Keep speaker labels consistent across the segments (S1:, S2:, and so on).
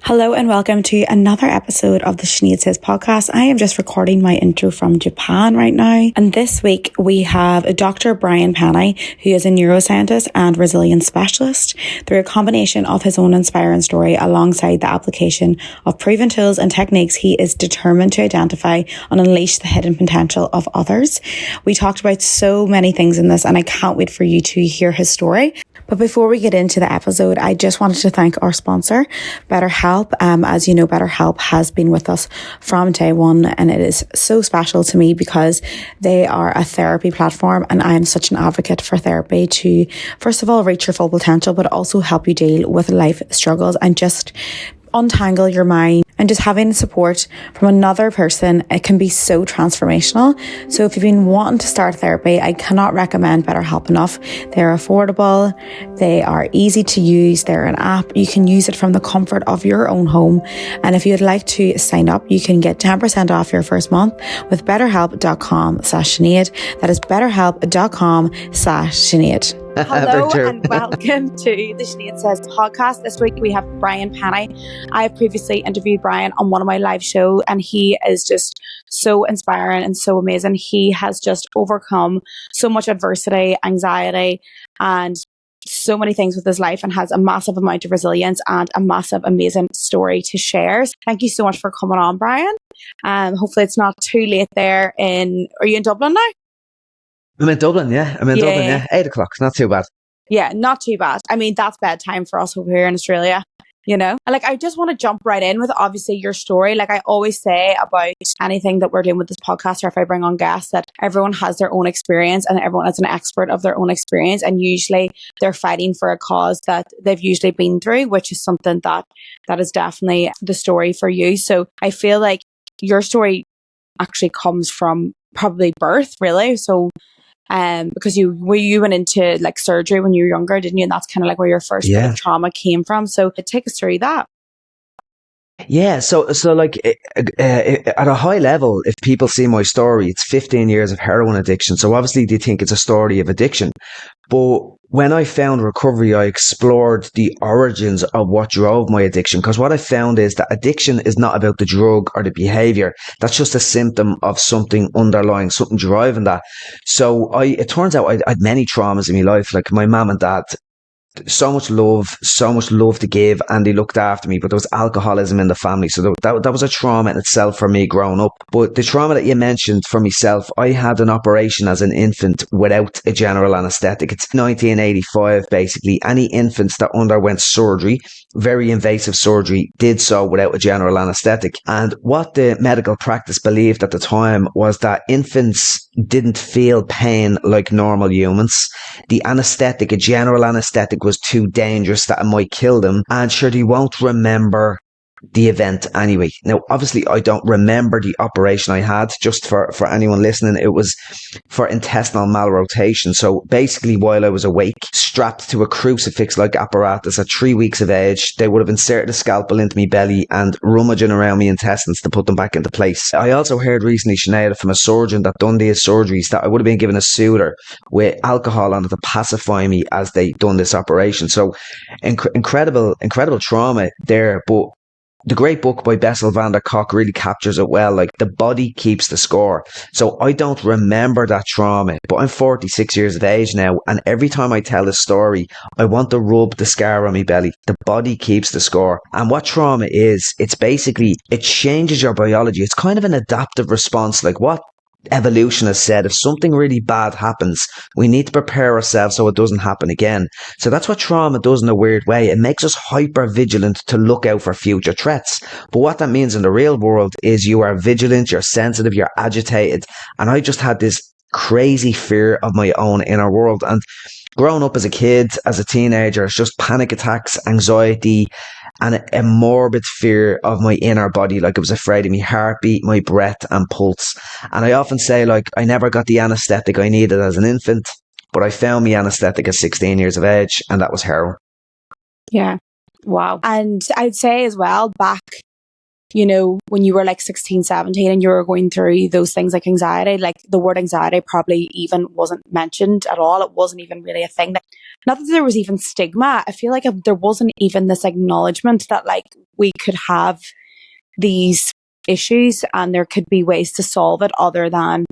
S1: Hello and welcome to another episode of the She Needs His podcast. I am just recording my intro from Japan right now. And this week we have Dr. Brian Pennie, who is a neuroscientist and resilience specialist. Through a combination of his own inspiring story alongside the application of proven tools and techniques, he is determined to identify and unleash the hidden potential of others. We talked about so many things in this and I can't wait for you to hear his story. But before we get into the episode, I just wanted to thank our sponsor, BetterHelp. As you know, BetterHelp has been with us from day one, and it is so special to me because they are a therapy platform, and I am such an advocate for therapy to, first of all, reach your full potential, but also help you deal with life struggles and just untangle your mind. And just having support from another person, it can be so transformational. So if you've been wanting to start therapy, I cannot recommend BetterHelp enough. They're affordable. They are easy to use. They're an app. You can use it from the comfort of your own home. And if you'd like to sign up, you can get 10% off your first month with betterhelp.com/Sinead. That is betterhelp.com/Sinead. Hello and welcome to the Sinead Says podcast. This week we have Brian Pennie. I have previously interviewed Brian on one of my live shows and he is just so inspiring and so amazing. He has just overcome so much adversity, anxiety and so many things with his life and has a massive amount of resilience and a massive, amazing story to share. Thank you so much for coming on, Brian. Hopefully it's not too late there are you in Dublin now?
S2: I'm in Dublin, yeah. 8 o'clock, not too bad.
S1: Yeah, not too bad. I mean, that's bedtime for us over here in Australia, you know? And I just want to jump right in with obviously your story. Like I always say about anything that we're doing with this podcast or if I bring on guests that everyone has their own experience and everyone is an expert of their own experience. And usually they're fighting for a cause that they've usually been through, which is something that is definitely the story for you. So I feel like your story actually comes from probably birth, really. So because you went into like surgery when you were younger, didn't you? And that's kind of like where your first bit of trauma came from. So take us through that.
S2: Yeah, so like at a high level, if people see my story, it's 15 years of heroin addiction. So obviously they think it's a story of addiction. But when I found recovery, I explored the origins of what drove my addiction. Because what I found is that addiction is not about the drug or the behavior. That's just a symptom of something underlying, something driving that. So it turns out I had many traumas in my life. Like my mum and dad, so much love to give, and they looked after me, but there was alcoholism in the family. So that was a trauma in itself for me growing up. But the trauma that you mentioned for myself, I had an operation as an infant without a general anesthetic. It's 1985, basically. Any infants that underwent surgery, very invasive surgery, did so without a general anesthetic. And what the medical practice believed at the time was that infants didn't feel pain like normal humans. The anesthetic, a general anesthetic, was too dangerous, that it might kill them. And sure, they won't remember the event anyway. Now, obviously, I don't remember the operation I had. Just for anyone listening, it was for intestinal malrotation. So basically, while I was awake, strapped to a crucifix-like apparatus at 3 weeks of age, they would have inserted a scalpel into my belly and rummaging around my intestines to put them back into place. I also heard recently, Sinead, from a surgeon that done these surgeries, that I would have been given a soother with alcohol on it to pacify me as they done this operation. So incredible trauma there. But the great book by Bessel van der Kolk really captures it well. Like, the body keeps the score. So I don't remember that trauma, but I'm 46 years of age now, and every time I tell this story, I want to rub the scar on my belly. The body keeps the score. And what trauma is, it's basically, it changes your biology. It's kind of an adaptive response. Like what evolution has said, if something really bad happens, we need to prepare ourselves so it doesn't happen again. So that's what trauma does in a weird way. It makes us hyper vigilant to look out for future threats. But what that means in the real world is you are vigilant, you're sensitive, you're agitated. And I just had this crazy fear of my own inner world. And growing up as a kid, as a teenager, it's just panic attacks, anxiety, and a morbid fear of my inner body. Like, I was afraid of my heartbeat, my breath and pulse. And I often say, like, I never got the anesthetic I needed as an infant, but I found my anesthetic at 16 years of age, and that was heroin.
S1: Yeah. Wow. And I'd say as well, back you know, when you were like 16, 17 and you were going through those things like anxiety, like the word anxiety probably even wasn't mentioned at all. It wasn't even really a thing. Not that there was even stigma. I feel like if there wasn't even this acknowledgement that like we could have these issues and there could be ways to solve it other than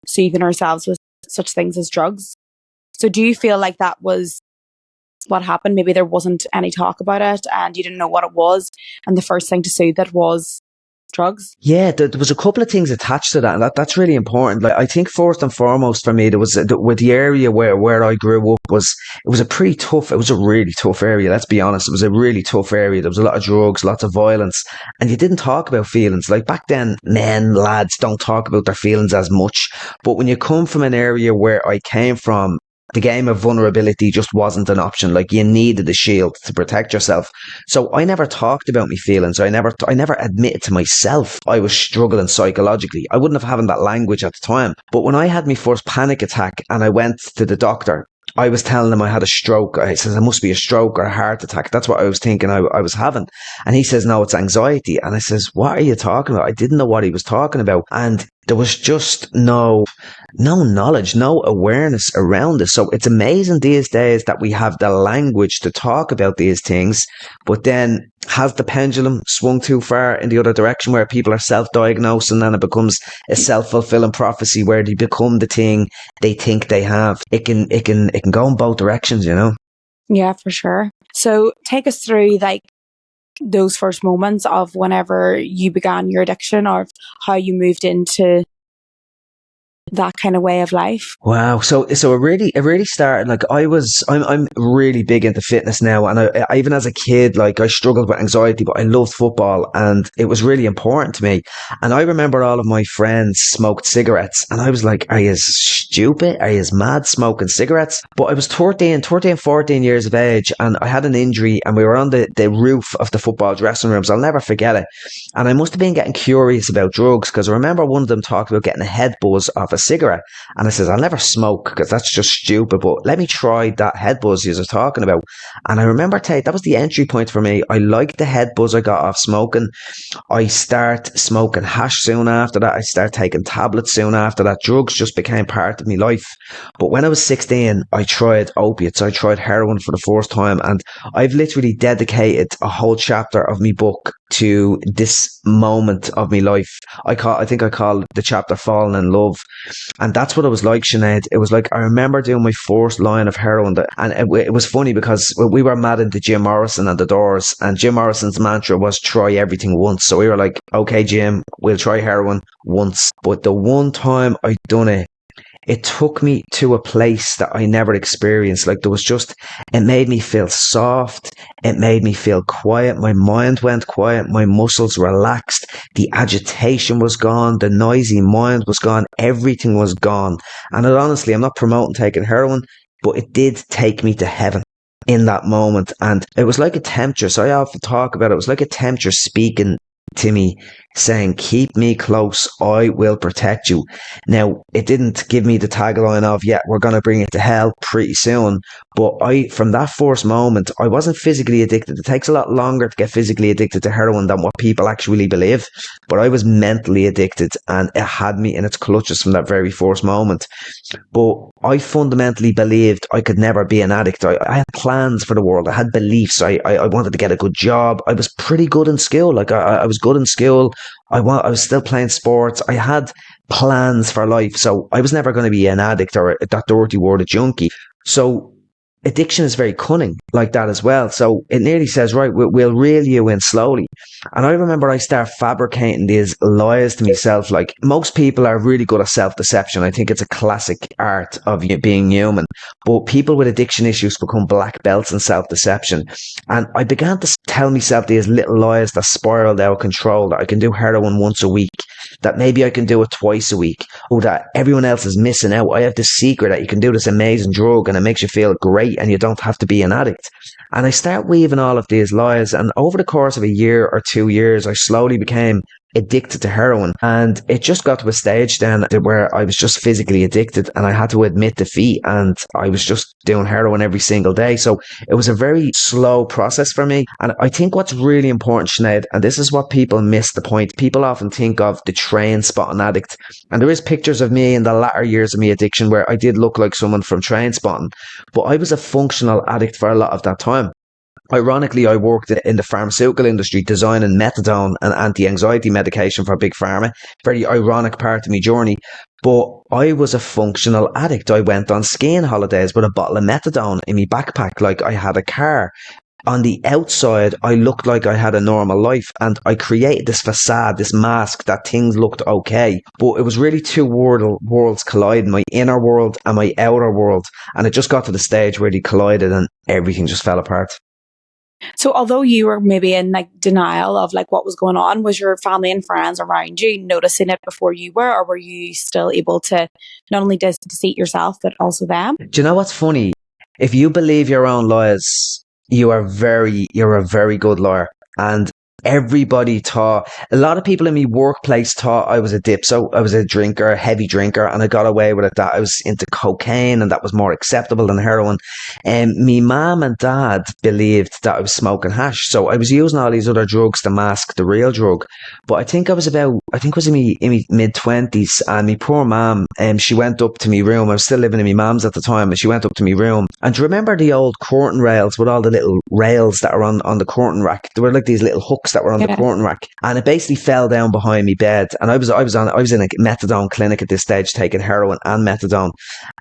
S1: soothing ourselves with such things as drugs. So do you feel like that was what happened? Maybe there wasn't any talk about it and you didn't know what it was, and the first thing to soothe it was drugs?
S2: Yeah, there was a couple of things attached to that, and that's really important. Like, I think first and foremost for me, there was with the area where I grew up it was a really tough area. Let's be honest, it was a really tough area. There was a lot of drugs, lots of violence, and you didn't talk about feelings. Like back then, lads don't talk about their feelings as much. But when you come from an area where I came from, the game of vulnerability just wasn't an option. Like you needed a shield to protect yourself. So I never talked about my feelings. I never admitted to myself I was struggling psychologically. I wouldn't have had that language at the time. But when I had my first panic attack and I went to the doctor, I was telling him I had a stroke. I says, it must be a stroke or a heart attack. That's what I was thinking I was having. And he says, no, it's anxiety. And I says, what are you talking about? I didn't know what he was talking about. And there was just no knowledge, no awareness around it. So it's amazing these days that we have the language to talk about these things, but then has the pendulum swung too far in the other direction where people are self-diagnosing and it becomes a self-fulfilling prophecy where they become the thing they think they have? It can go in both directions, you know?
S1: Yeah, for sure. So take us through like those first moments of whenever you began your addiction or how you moved into that kind of way of life.
S2: Wow. So it really started, like I'm really big into fitness now. And I even as a kid, like I struggled with anxiety, but I loved football and it was really important to me. And I remember all of my friends smoked cigarettes and I was like, are you stupid? Are you mad smoking cigarettes? But I was 14, 14 years of age and I had an injury and we were on the roof of the football dressing rooms. I'll never forget it. And I must have been getting curious about drugs because I remember one of them talked about getting a head buzz off a cigarette. And I says, I'll never smoke because that's just stupid, but let me try that head buzz you were talking about. And I remember that was the entry point for me. I liked the head buzz I got off smoking. I start smoking hash soon after that. I start taking tablets soon after that. Drugs just became part of my life. But when I was 16, I tried opiates. I tried heroin for the first time. And I've literally dedicated a whole chapter of my book to this moment of my life. I think I call the chapter Falling in Love. And that's what it was like, Sinead. It was like, I remember doing my first line of heroin and it was funny because we were mad into Jim Morrison and the Doors, and Jim Morrison's mantra was try everything once. So we were like, okay, Jim, we'll try heroin once. But the one time I done it, it took me to a place that I never experienced. Like it made me feel soft. It made me feel quiet. My mind went quiet. My muscles relaxed. The agitation was gone. The noisy mind was gone. Everything was gone. And honestly, I'm not promoting taking heroin, but it did take me to heaven in that moment. And it was like a temptress. I often talk about it. It was like a temptress speaking to me saying, keep me close, I will protect you. Now, it didn't give me the tagline of, yeah, we're going to bring it to hell pretty soon. But from that first moment, I wasn't physically addicted. It takes a lot longer to get physically addicted to heroin than what people actually believe. But I was mentally addicted and it had me in its clutches from that very first moment. But I fundamentally believed I could never be an addict. I had plans for the world. I had beliefs. I wanted to get a good job. I was pretty good in school. Like I was good in school. I was still playing sports. I had plans for life. So I was never going to be an addict or that dirty word, a junkie. So addiction is very cunning like that as well. So it nearly says, right, we'll reel you in slowly. And I remember I started fabricating these lies to myself. Like most people are really good at self-deception. I think it's a classic art of being human. But people with addiction issues become black belts in self-deception. And I began to tell myself these little lies that spiraled out of control, that I can do heroin once a week, that maybe I can do it twice a week, or that everyone else is missing out. I have this secret that you can do this amazing drug and it makes you feel great and you don't have to be an addict. And I start weaving all of these lies. And over the course of a year or 2 years, I slowly became addicted to heroin. And it just got to a stage then where I was just physically addicted and I had to admit defeat. And I was just doing heroin every single day. So it was a very slow process for me. And I think what's really important, Sinead, and this is what people miss the point. People often think of the train spotting addict. And there is pictures of me in the latter years of my addiction where I did look like someone from Train Spotting. But I was a functional addict for a lot of that time. Ironically, I worked in the pharmaceutical industry designing methadone and anti-anxiety medication for Big Pharma. Very ironic part of my journey. But I was a functional addict. I went on skiing holidays with a bottle of methadone in my backpack like I had a car. On the outside, I looked like I had a normal life, and I created this facade, this mask that things looked okay. But it was really two worlds colliding, my inner world and my outer world. And it just got to the stage where they collided and everything just fell apart.
S1: So although you were maybe in like denial of like what was going on, was your family and friends around you noticing it before you were, or were you still able to not only deceive yourself, but also them?
S2: Do you know what's funny? If you believe your own lies, you're a very good liar. And everybody thought, a lot of people in my workplace thought I was a dipso. I was a drinker, a heavy drinker, and I got away with it that I was into cocaine and that was more acceptable than heroin. And me mum and dad believed that I was smoking hash. So I was using all these other drugs to mask the real drug. But I think it was in my mid-20s, and my poor mum, she went up to my room. I was still living in my mum's at the time, and she went up to my room. And do you remember the old curtain rails with all the little rails that are on the curtain rack? There were like these little hooks that were on the curtain rack, and it basically fell down behind me bed. And I was in a methadone clinic at this stage, taking heroin and methadone.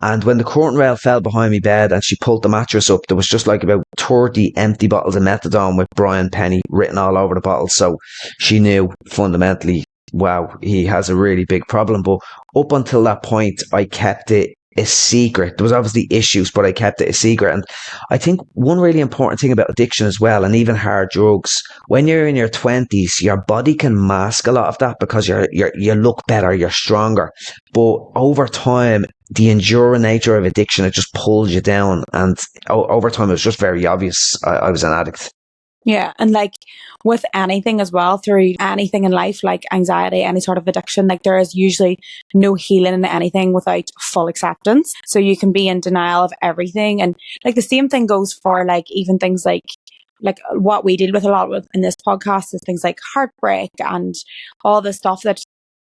S2: And when the curtain rail fell behind me bed and she pulled the mattress up, there was just like about 30 empty bottles of methadone with Brian Pennie written all over the bottles. So she knew fundamentally, wow, he has a really big problem. But up until that point, I kept it a secret. There was obviously issues, but I kept it a secret. And I think one really important thing about addiction as well, and even hard drugs, when you're in your 20s, your body can mask a lot of that because you look better, you're stronger. But over time, the enduring nature of addiction, it just pulls you down. And over time, it was just very obvious I was an addict.
S1: Yeah. And like with anything as well, through anything in life, like anxiety, any sort of addiction, like there is usually no healing in anything without full acceptance. So you can be in denial of everything. And like the same thing goes for like even things like what we deal with a lot with in this podcast is things like heartbreak and all the stuff that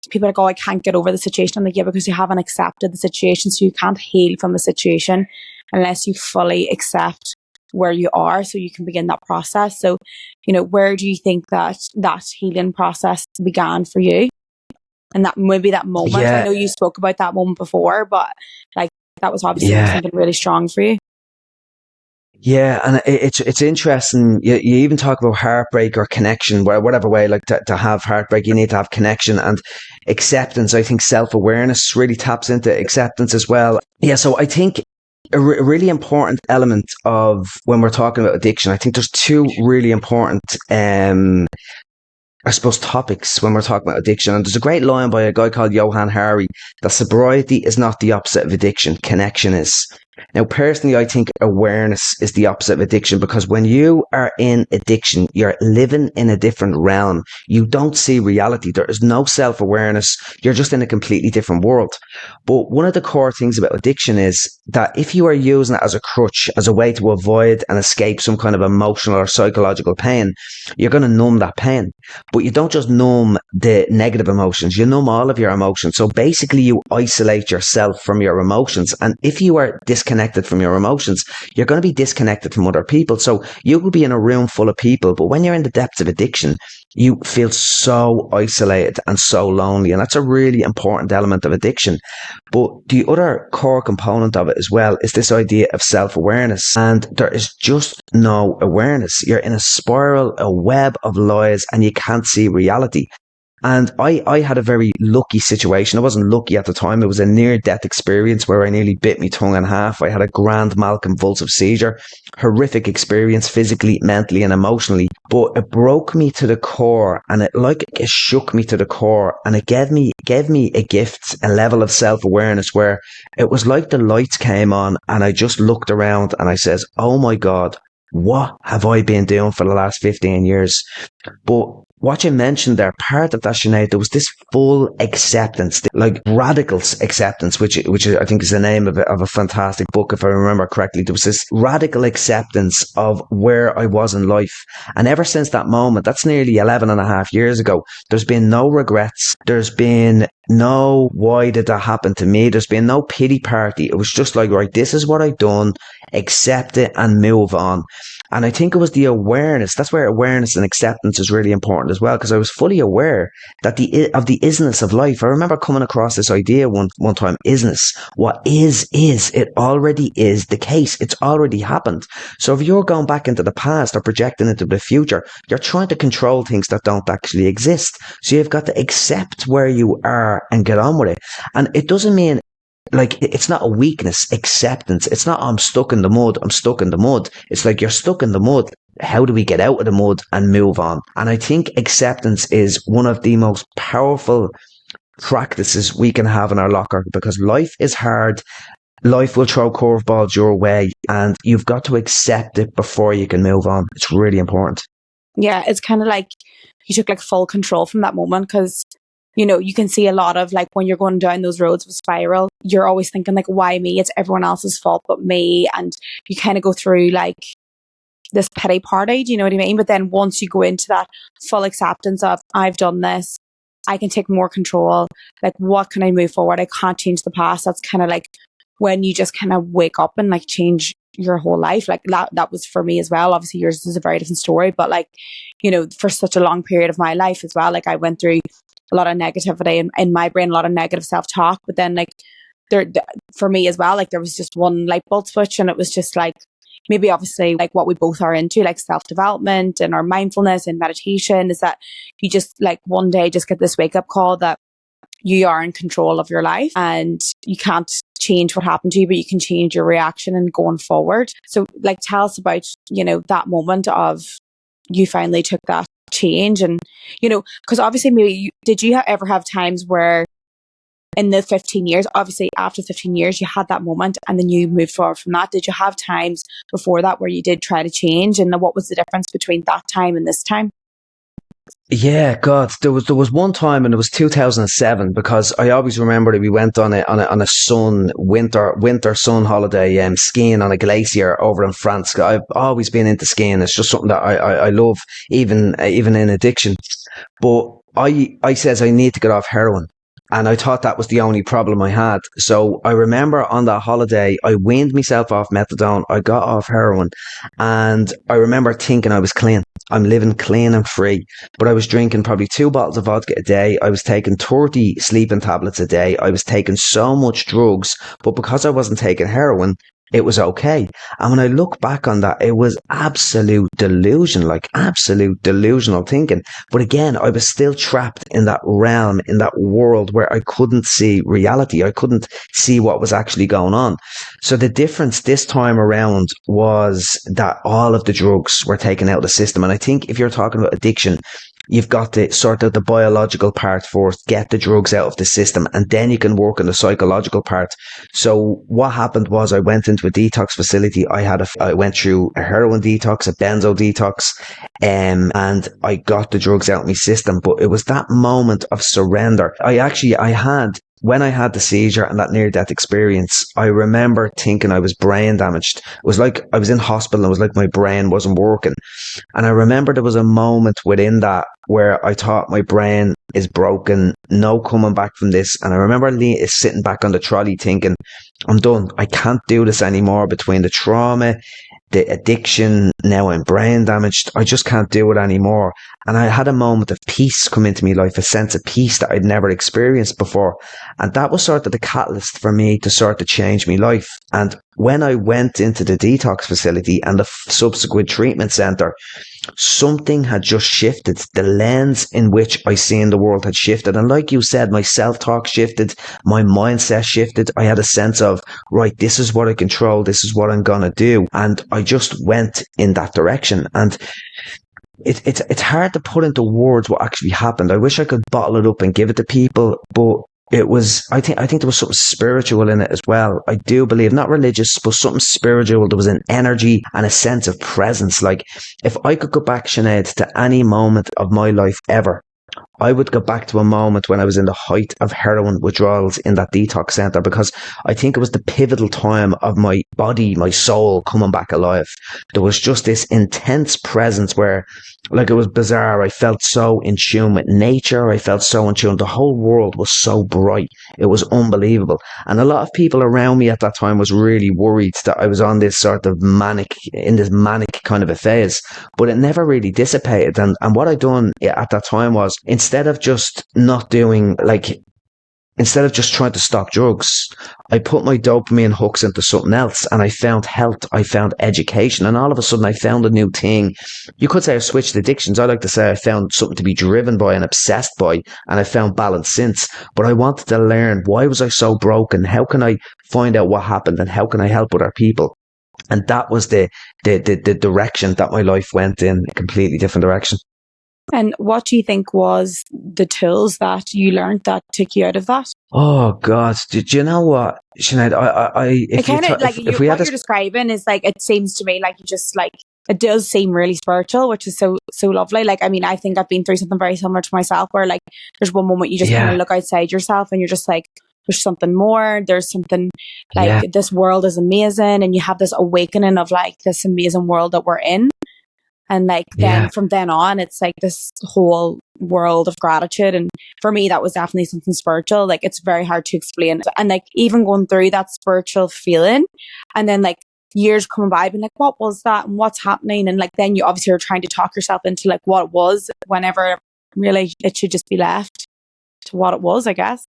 S1: people are like, oh, I can't get over the situation. I'm like, yeah, because you haven't accepted the situation. So you can't heal from the situation unless you fully accept where you are, so you can begin that process. So, you know, where do you think that healing process began for you? And that maybe that moment, I know you spoke about that moment before, but like that was obviously something really strong for you.
S2: Yeah, and it's interesting. You even talk about heartbreak or connection, whatever way, like to have heartbreak, you need to have connection and acceptance. I think self-awareness really taps into acceptance as well. Yeah, so I think a really important element of when we're talking about addiction, I think there's two really important, I suppose, topics when we're talking about addiction. And there's a great line by a guy called Johann Hari that sobriety is not the opposite of addiction, connection is. Now, personally, I think awareness is the opposite of addiction, because when you are in addiction, you're living in a different realm. You don't see reality. There is no self-awareness. You're just in a completely different world. But one of the core things about addiction is that if you are using it as a crutch, as a way to avoid and escape some kind of emotional or psychological pain, you're going to numb that pain. But you don't just numb the negative emotions, you numb all of your emotions. So basically you isolate yourself from your emotions. And if you are disconnected from your emotions, you're going to be disconnected from other people. So you will be in a room full of people, but when you're in the depths of addiction, you feel so isolated and so lonely. And that's a really important element of addiction. But the other core component of it as well is this idea of self-awareness. And there is just no awareness. You're in a spiral, a web of lies, and you can't see reality. And I had a very lucky situation. I wasn't lucky at the time. It was a near-death experience where I nearly bit my tongue in half. I had a grand mal convulsive seizure. Horrific experience, physically, mentally and emotionally. But it broke me to the core, and it shook me to the core, and it gave me a gift, a level of self-awareness where it was like the lights came on and I just looked around and I says, oh my God, what have I been doing for the last 15 years? But what you mentioned there, part of that, Sinead, there was this full acceptance, like radical acceptance, which I think is the name of a fantastic book, if I remember correctly. There was this radical acceptance of where I was in life. And ever since that moment, that's nearly 11 and a half years ago, there's been no regrets. There's been no, why did that happen to me? There's been no pity party. It was just like, right, this is what I've done, accept it and move on. And I think it was the awareness. That's where awareness and acceptance is really important as well, because I was fully aware that of the isness of life. I remember coming across this idea one time, isness. What is. It already is the case. It's already happened. So if you're going back into the past or projecting into the future, you're trying to control things that don't actually exist. So you've got to accept where you are and get on with it. And it doesn't mean, like, it's not a weakness, acceptance. It's not, I'm stuck in the mud. It's like, you're stuck in the mud. How do we get out of the mud and move on? And I think acceptance is one of the most powerful practices we can have in our locker, because life is hard. Life will throw curveballs your way, and you've got to accept it before you can move on. It's really important.
S1: Yeah, it's kind of like you took like full control from that moment, because you know, you can see a lot of, like, when you're going down those roads with spiral, you're always thinking, like, why me? It's everyone else's fault but me. And you kind of go through, like, this pity party, do you know what I mean? But then once you go into that full acceptance of, I've done this, I can take more control. Like, what can I move forward? I can't change the past. That's kind of like when you just kind of wake up and, like, change your whole life. Like, that was for me as well. Obviously, yours is a very different story. But, like, you know, for such a long period of my life as well, like, I went through a lot of negativity in my brain, a lot of negative self-talk. But then, like, for me as well, like, there was just one light bulb switch, and it was just like, maybe obviously like what we both are into, like self-development and our mindfulness and meditation, is that you just, like, one day just get this wake-up call that you are in control of your life, and you can't change what happened to you, but you can change your reaction and going forward. So, like, tell us about, you know, that moment of you finally took that change. And, you know, because obviously maybe did you ever have times where in the 15 years, obviously after 15 years, you had that moment and then you moved forward from that? Did you have times before that where you did try to change, and what was the difference between that time and this time?
S2: Yeah, God, there was one time, and it was 2007, because I always remember that we went on a winter sun holiday, skiing on a glacier over in France. I've always been into skiing. It's just something that I love, even in addiction. But I says I need to get off heroin. And I thought that was the only problem I had. So I remember on that holiday, I weaned myself off methadone. I got off heroin, and I remember thinking I was clean. I'm living clean and free. But I was drinking probably 2 bottles of vodka a day. I was taking 30 sleeping tablets a day. I was taking so much drugs. But because I wasn't taking heroin, it was okay. And when I look back on that, it was absolute delusion, like absolute delusional thinking. But again, I was still trapped in that realm, in that world where I couldn't see reality. I couldn't see what was actually going on. So the difference this time around was that all of the drugs were taken out of the system. And I think if you're talking about addiction, you've got to sort out the biological part first, get the drugs out of the system, and then you can work on the psychological part. So what happened was I went into a detox facility. I went through a heroin detox, a benzo detox, and I got the drugs out of my system. But it was that moment of surrender. When I had the seizure and that near-death experience, I remember thinking I was brain damaged. It was like I was in hospital, and it was like my brain wasn't working. And I remember there was a moment within that where I thought my brain is broken, no coming back from this. And I remember sitting back on the trolley thinking, I'm done. I can't do this anymore. Between the trauma, the addiction, now I'm brain damaged. I just can't do it anymore. And I had a moment of peace come into my life, a sense of peace that I'd never experienced before. And that was sort of the catalyst for me to sort of change my life. And when I went into the detox facility and the subsequent treatment center, something had just shifted. The lens in which I seen the world had shifted. And like you said, my self-talk shifted, my mindset shifted. I had a sense of, right, this is what I control, this is what I'm going to do. And I just went in that direction. And it's hard to put into words what actually happened. I wish I could bottle it up and give it to people, but I think there was something spiritual in it as well. I do believe, not religious, but something spiritual. There was an energy and a sense of presence. Like, if I could go back, Sinead, to any moment of my life ever, I would go back to a moment when I was in the height of heroin withdrawals in that detox center, because I think it was the pivotal time of my body, my soul coming back alive. There was just this intense presence where, like, it was bizarre. I felt so in tune with nature. I felt so in tune. The whole world was so bright. It was unbelievable. And a lot of people around me at that time was really worried that I was on this sort of manic kind of a phase, but it never really dissipated. And what I done at that time was, instead of just trying to stop drugs, I put my dopamine hooks into something else, and I found health, I found education, and all of a sudden I found a new thing. You could say I switched addictions. I like to say I found something to be driven by and obsessed by, and I found balance since. But I wanted to learn, why was I so broken? How can I find out what happened, and how can I help other people? And that was the direction that my life went in, a completely different direction.
S1: And what do you think was the tools that you learned that took you out of that?
S2: Oh God, do you know what, Sinead?
S1: What you're describing is like, it seems to me like you just like, it does seem really spiritual, which is so lovely. Like, I mean, I think I've been through something very similar to myself, where like there's one moment you just kind of look outside yourself and you're just like, there's something more. There's something like, this world is amazing, and you have this awakening of like this amazing world that we're in. And like, then from then on, it's like this whole world of gratitude. And for me, that was definitely something spiritual. Like, it's very hard to explain. And like, even going through that spiritual feeling, and then like years coming by, being like, what was that? And what's happening? And like, then you obviously are trying to talk yourself into like what it was, whenever really it should just be left to what it was, I guess.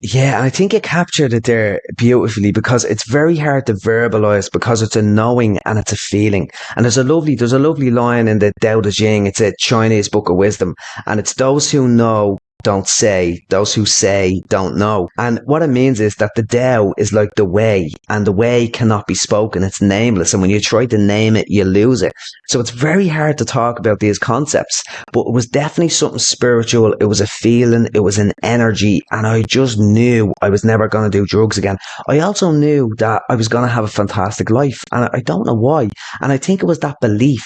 S2: Yeah, and I think it captured it there beautifully, because it's very hard to verbalize, because it's a knowing and it's a feeling. And there's a lovely line in the Tao Te Ching. It's a Chinese book of wisdom, and it's those who know don't say, those who say don't know. And what it means is that the Tao is like the way, and the way cannot be spoken. It's nameless. And when you try to name it, you lose it. So it's very hard to talk about these concepts, but it was definitely something spiritual. It was a feeling. It was an energy. And I just knew I was never going to do drugs again. I also knew that I was going to have a fantastic life. And I don't know why. And I think it was that belief,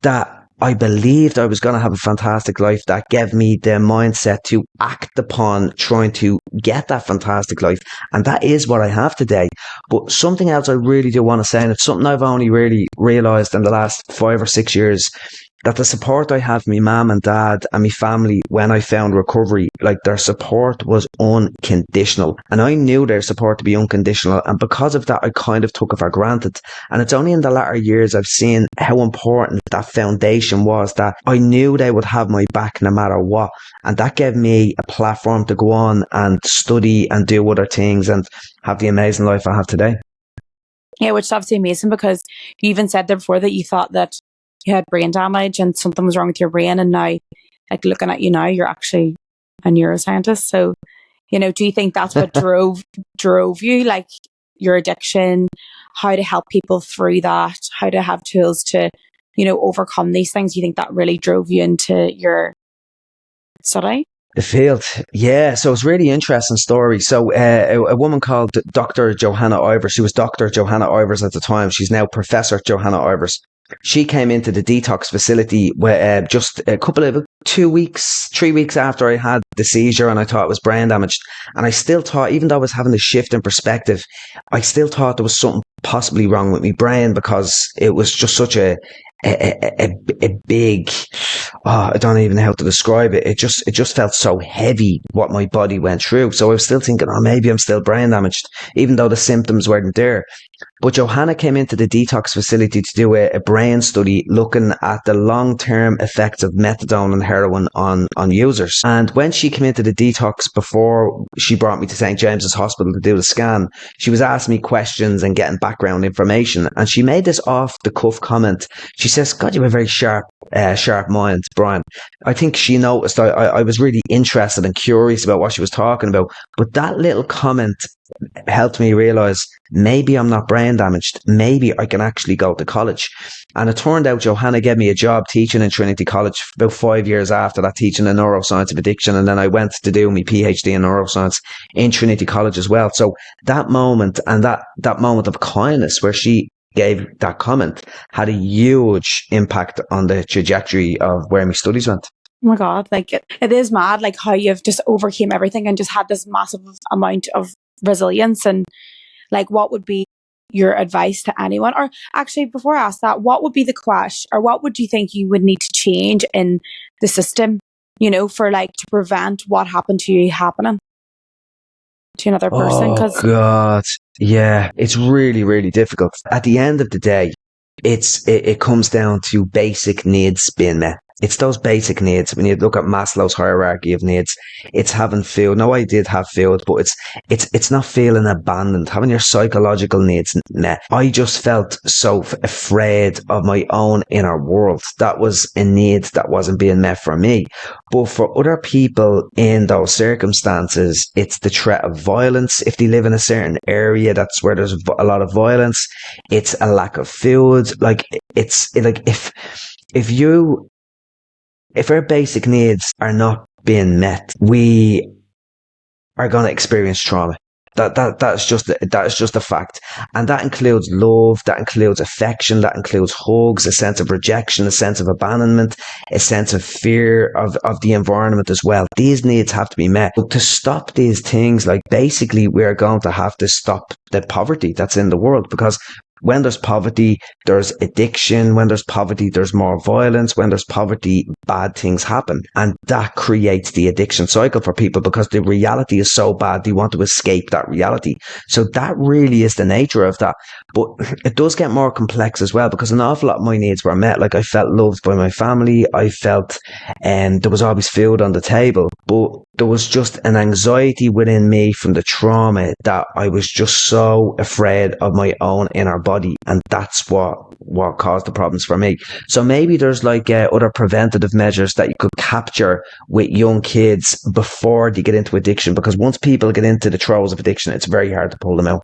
S2: that I believed I was going to have a fantastic life, that gave me the mindset to act upon trying to get that fantastic life. And that is what I have today. But something else I really do want to say, and it's something I've only really realised in the last 5 or 6 years, that the support I had from my mum and dad and my family when I found recovery, like, their support was unconditional. And I knew their support to be unconditional. And because of that, I kind of took it for granted. And it's only in the latter years I've seen how important that foundation was, that I knew they would have my back no matter what. And that gave me a platform to go on and study and do other things and have the amazing life I have today.
S1: Yeah, which is obviously amazing, because you even said there before that you thought that you had brain damage and something was wrong with your brain, and now, like, looking at you now, you're actually a neuroscientist. So, you know, do you think that's what drove you, like your addiction, how to help people through that, how to have tools to, you know, overcome these things? Do you think that really drove you into your study?
S2: The field, yeah. So it's a really interesting story. So a woman called Dr. Johanna Ivers, she was Dr. Johanna Ivers at the time. She's now Professor Johanna Ivers. She came into the detox facility just a couple of 3 weeks after I had the seizure, and I thought it was brain damaged. And I still thought, even though I was having a shift in perspective, I still thought there was something possibly wrong with my brain, because it was just such a big, I don't even know how to describe it. It just felt so heavy what my body went through. So I was still thinking, maybe I'm still brain damaged, even though the symptoms weren't there. But Johanna came into the detox facility to do a brain study looking at the long-term effects of methadone and heroin on users. And when she came into the detox, before she brought me to St. James's Hospital to do the scan, she was asking me questions and getting background information. And she made this off-the-cuff comment. She says, God, you have a very sharp mind, Brian. I think she noticed I was really interested and curious about what she was talking about. But that little comment helped me realize maybe I'm not brain damaged. Maybe I can actually go to college. And it turned out Johanna gave me a job teaching in Trinity College about 5 years after that, teaching the neuroscience of addiction. And then I went to do my PhD in neuroscience in Trinity College as well. So that moment, and that moment of kindness where she gave that comment, had a huge impact on the trajectory of where my studies went.
S1: Oh my God, like it is mad, like how you've just overcame everything and just had this massive amount of resilience. And like, what would be your advice to anyone? Or actually, before I ask that, what would be the question, or what would you think you would need to change in the system, you know, for like to prevent what happened to you happening to another person?
S2: Oh God, yeah, it's really, really difficult. At the end of the day, it comes down to basic needs being met. It's those basic needs. When you look at Maslow's hierarchy of needs, it's having food. No, I did have food, but it's not feeling abandoned, having your psychological needs met. I just felt so afraid of my own inner world. That was a need that wasn't being met for me. But for other people in those circumstances, it's the threat of violence. If they live in a certain area, that's where there's a lot of violence. It's a lack of food. Like, it's like if our basic needs are not being met, we are going to experience trauma. That's just a fact. And that includes love, that includes affection, that includes hugs, a sense of rejection, a sense of abandonment, a sense of fear of the environment as well. These needs have to be met. But to stop these things, like, basically we're going to have to stop the poverty that's in the world, because when there's poverty, there's addiction. When there's poverty, there's more violence. When there's poverty, bad things happen. And that creates the addiction cycle for people, because the reality is so bad, they want to escape that reality. So that really is the nature of that. But it does get more complex as well, because an awful lot of my needs were met. Like, I felt loved by my family. I felt there was always food on the table. But there was just an anxiety within me from the trauma that I was just so afraid of my own inner body. And that's what caused the problems for me. So maybe there's like other preventative measures that you could capture with young kids before they get into addiction, because once people get into the throes of addiction, it's very hard to pull them out.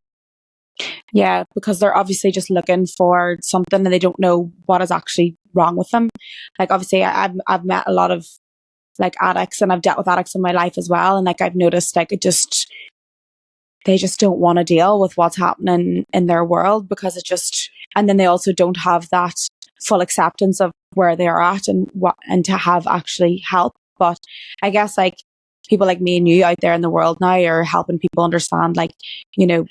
S1: Yeah, because they're obviously just looking for something and they don't know what is actually wrong with them. Like, obviously I've met a lot of like addicts, and I've dealt with addicts in my life as well. And like, I've noticed like they just don't want to deal with what's happening in their world, because and then they also don't have that full acceptance of where they're at and to have actually help. But I guess like people like me and you out there in the world now are helping people understand, like, you know,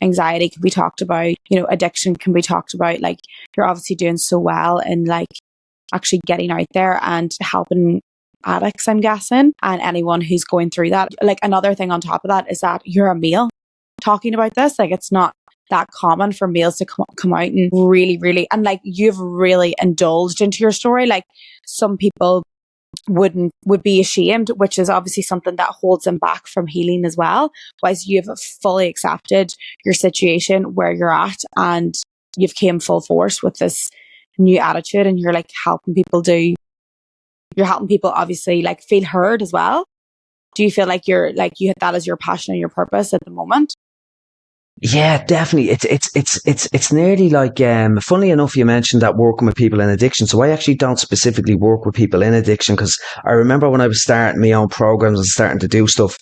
S1: anxiety can be talked about, you know, addiction can be talked about. Like, you're obviously doing so well in like actually getting out there and helping addicts, I'm guessing, and anyone who's going through that. Like, another thing on top of that is that you're a male talking about this. Like, it's not that common for males to come out and really, and like, you've really indulged into your story. Like, some people would be ashamed, which is obviously something that holds them back from healing as well. Whereas you've fully accepted your situation where you're at, and you've came full force with this new attitude, and you're like you're helping people obviously like feel heard as well. Do you feel like you had that as your passion and your purpose at the moment?
S2: Yeah, definitely. It's nearly like, funnily enough, you mentioned that working with people in addiction. So I actually don't specifically work with people in addiction, because I remember when I was starting my own programs and starting to do stuff,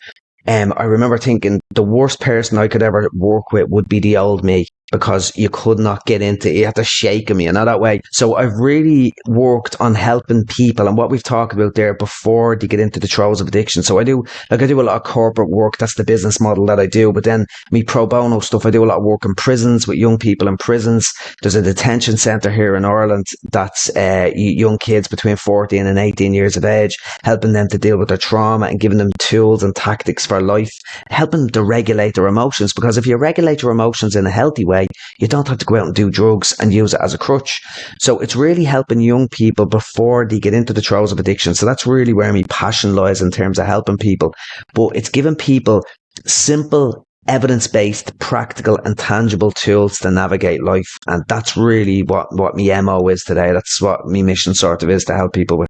S2: I remember thinking the worst person I could ever work with would be the old me, because you could not get into it. You had to shake them, that way. So I've really worked on helping people, and what we've talked about there, before they get into the throes of addiction. So I do a lot of corporate work. That's the business model that I do. But then me pro bono stuff, I do a lot of work in prisons with young people in prisons. There's a detention centre here in Ireland that's young kids between 14 and 18 years of age, helping them to deal with their trauma and giving them tools and tactics for life, helping them to regulate their emotions. Because if you regulate your emotions in a healthy way, you don't have to go out and do drugs and use it as a crutch. So it's really helping young people before they get into the throes of addiction. So that's really where my passion lies in terms of helping people. But it's giving people simple, evidence-based, practical and tangible tools to navigate life. And that's really what my MO is today. That's what my mission sort of is, to help people with.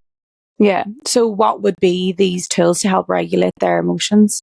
S1: Yeah. So what would be these tools to help regulate their emotions?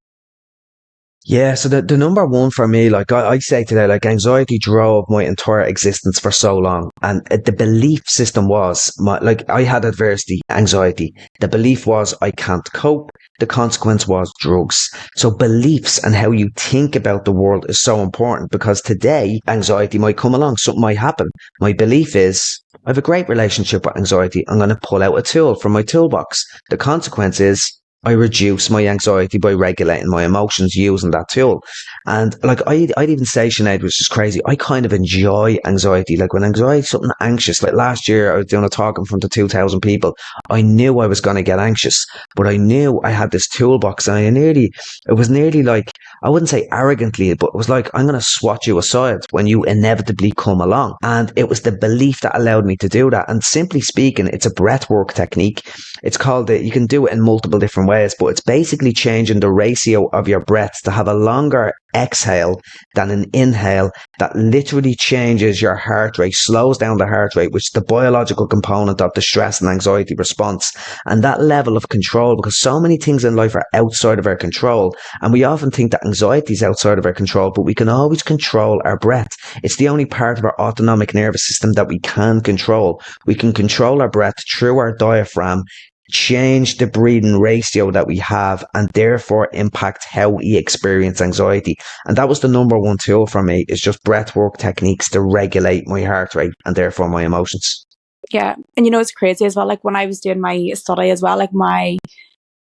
S2: Yeah, so the number one for me, like I say today, like anxiety drove my entire existence for so long. And the belief system was like I had adversity, anxiety. The belief was I can't cope. The consequence was drugs. So beliefs and how you think about the world is so important because today anxiety might come along. Something might happen. My belief is I have a great relationship with anxiety. I'm going to pull out a tool from my toolbox. The consequence is I reduce my anxiety by regulating my emotions using that tool. And like I'd even say, Sinead, which is crazy, I kind of enjoy anxiety. Like when anxiety, something anxious, like last year I was doing a talk in front of 2,000 people. I knew I was going to get anxious, but I knew I had this toolbox and it was nearly like, I wouldn't say arrogantly, but it was like, I'm going to swat you aside when you inevitably come along. And it was the belief that allowed me to do that. And simply speaking, it's a breathwork technique. It's called you can do it in multiple different ways, but it's basically changing the ratio of your breaths to have a longer exhale than an inhale that literally changes your heart rate, slows down the heart rate, which is the biological component of the stress and anxiety response. And that level of control, because so many things in life are outside of our control. And we often think that anxiety is outside of our control, but we can always control our breath. It's the only part of our autonomic nervous system that we can control. We can control our breath through our diaphragm, change the breathing ratio that we have, and therefore impact how we experience anxiety. And that was the number one tool for me, is just breath work techniques to regulate my heart rate and therefore my emotions.
S1: Yeah. And it's crazy as well. Like when I was doing my study as well, like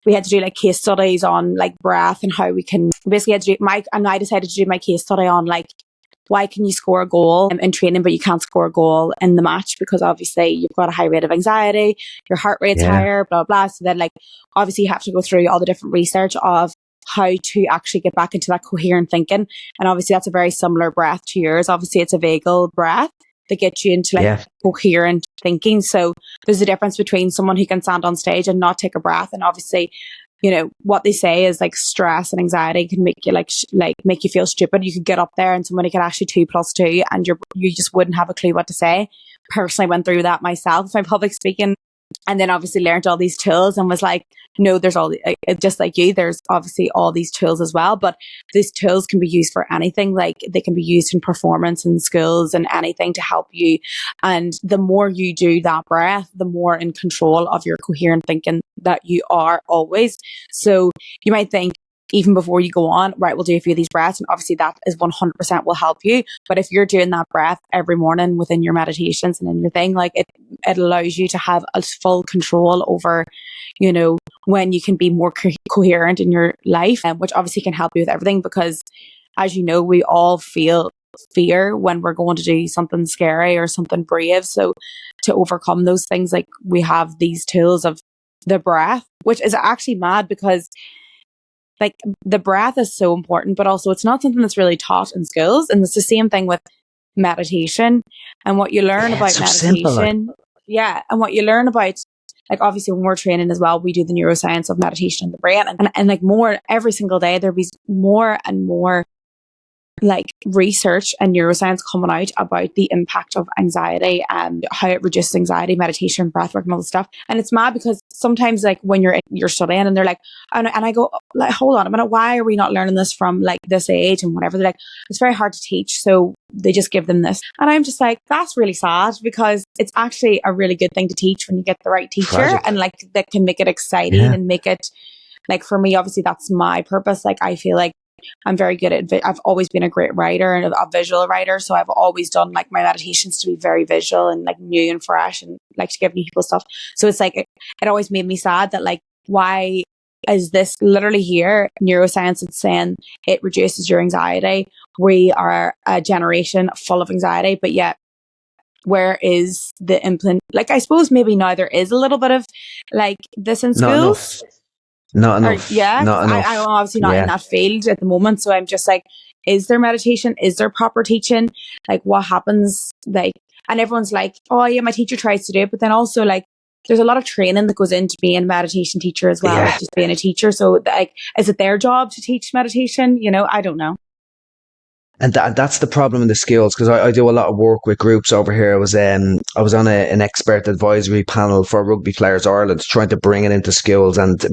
S1: we had to do like case studies on like breath and how we can basically had to do and I decided to do my case study on like, why can you score a goal in training, but you can't score a goal in the match? Because obviously you've got a high rate of anxiety, your heart rate's higher, blah, blah. So then like, obviously you have to go through all the different research of how to actually get back into that coherent thinking. And obviously that's a very similar breath to yours. Obviously it's a vagal breath that gets you into like coherent thinking. So there's a difference between someone who can stand on stage and not take a breath. And obviously, what they say is like stress and anxiety can make you like make you feel stupid. You could get up there and somebody could ask you 2 + 2 and you just wouldn't have a clue what to say. Personally went through that myself, my public speaking, and then obviously learned all these tools and was like, no, there's all just like you, there's obviously all these tools as well, but these tools can be used for anything. Like they can be used in performance and skills and anything to help you. And the more you do that breath, the more in control of your coherent thinking that you are always. So you might think, even before you go on, right, we'll do a few of these breaths. And obviously that is 100% will help you. But if you're doing that breath every morning within your meditations and in your thing, like it allows you to have a full control over, when you can be more coherent in your life, which obviously can help you with everything. Because as you know, we all feel fear when we're going to do something scary or something brave. So to overcome those things, like we have these tools of the breath, which is actually mad because like the breath is so important, but also it's not something that's really taught in schools. And it's the same thing with meditation and what you learn about
S2: so
S1: meditation.
S2: simple,
S1: Yeah. And what you learn about, like obviously when we're training as well, we do the neuroscience of meditation in the brain and like more every single day, there'll be more and more like research and neuroscience coming out about the impact of anxiety and how it reduces anxiety, meditation, breathwork and all this stuff. And it's mad because sometimes like when you're studying and they're like, and I go like, hold on a minute, why are we not learning this from like this age and whatever? They're like, it's very hard to teach. So they just give them this. And I'm just like, that's really sad because it's actually a really good thing to teach when you get the right teacher.
S2: Tragic.
S1: And like that can make it exciting and make it like, for me, obviously that's my purpose. Like I feel like I'm very good at I've always been a great writer and a visual writer. So I've always done like my meditations to be very visual and like new and fresh and like to give new people stuff. So it's like, it always made me sad that like, why is this literally here? Neuroscience is saying it reduces your anxiety. We are a generation full of anxiety, but yet where is the implant? Like, I suppose maybe now there is a little bit of like this in schools.
S2: Not enough. Not enough.
S1: I'm obviously not in that field at the moment. So I'm just like, is there meditation? Is there proper teaching? Like what happens? Like, and everyone's like, oh yeah, my teacher tries to do it. But then also like, there's a lot of training that goes into being a meditation teacher as well, like just being a teacher. So like, is it their job to teach meditation? I don't know.
S2: And that's the problem in the skills, because I do a lot of work with groups over here. I was on an expert advisory panel for Rugby Players Ireland, trying to bring it into schools. And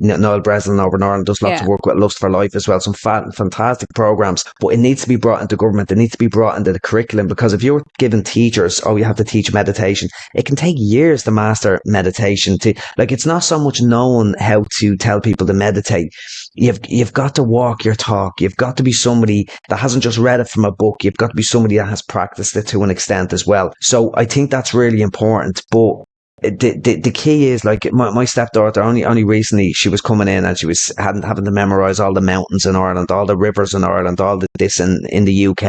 S2: Noel Breslin over in Ireland does lots of work with Lust for Life as well. Some fantastic programs, but it needs to be brought into government. It needs to be brought into the curriculum, because if you're giving teachers, oh, you have to teach meditation, it can take years to master meditation. It's not so much knowing how to tell people to meditate. You've got to walk your talk. You've got to be somebody that hasn't just read it from a book. You've got to be somebody that has practiced it to an extent as well. So I think that's really important. But the key is, like, my stepdaughter, only recently, she was coming in and she was having to memorize all the mountains in Ireland, all the rivers in Ireland, all this in the UK.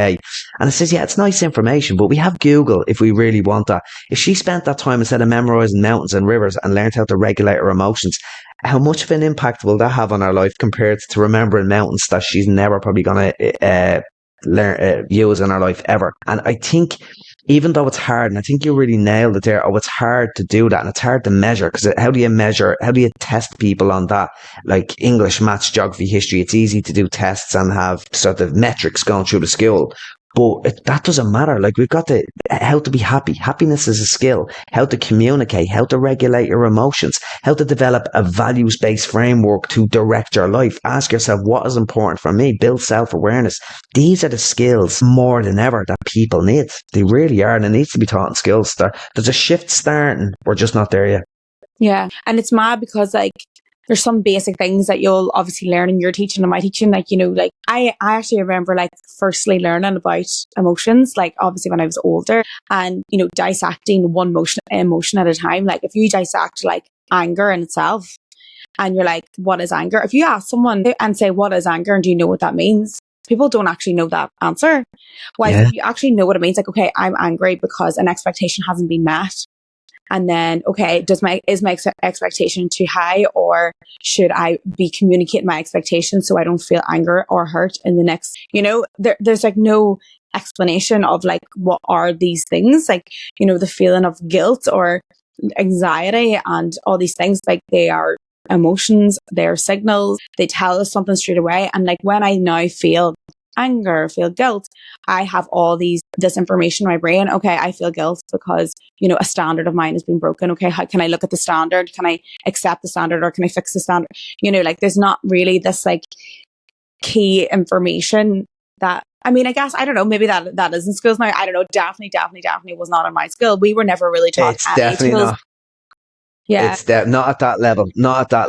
S2: And it says, yeah, it's nice information, but we have Google if we really want that. If she spent that time instead of memorizing mountains and rivers and learned how to regulate her emotions, how much of an impact will that have on her life compared to remembering mountains that she's never probably going to use in her life ever? And I think, even though it's hard, and I think you really nailed it there, it's hard to do that, and it's hard to measure, because how do you test people on that? Like English, maths, geography, history, it's easy to do tests and have sort of metrics going through the school. But that doesn't matter. Like, we've got how to be happy. Happiness is a skill. How to communicate, how to regulate your emotions, how to develop a values-based framework to direct your life. Ask yourself, what is important for me? Build self-awareness. These are the skills more than ever that people need. They really are. And it needs to be taught in schools. There's a shift starting. We're just not there yet.
S1: Yeah. And it's mad because, like, there's some basic things that you'll obviously learn in your teaching and my teaching. Like, you know, like I actually remember, like, firstly learning about emotions, like, obviously when I was older, and, you know, dissecting one emotion at a time. Like, if you dissect, like, anger in itself, and you're like, what is anger? If you ask someone and say, what is anger? And do you know what that means? People don't actually know that answer. If you actually know what it means, like, okay, I'm angry because an expectation hasn't been met. And then, okay, is my expectation too high, or should I be communicating my expectations so I don't feel anger or hurt in the next, you know, there's like no explanation of, like, what are these things? Like, you know, the feeling of guilt or anxiety and all these things, like, they are emotions, they're signals, they tell us something straight away. And, like, when I now feel anger, feel guilt, I have all this information in my brain. Okay, I feel guilt because, you know, a standard of mine has been broken. Okay, how can I look at the standard? Can I accept the standard, or can I fix the standard? You know, like, there's not really this, like, key information that, I mean, I guess, I don't know, maybe that is in schools now. I don't know. Definitely was not in my school. We were never really taught.
S2: It's definitely not.
S1: Yeah.
S2: It's not at that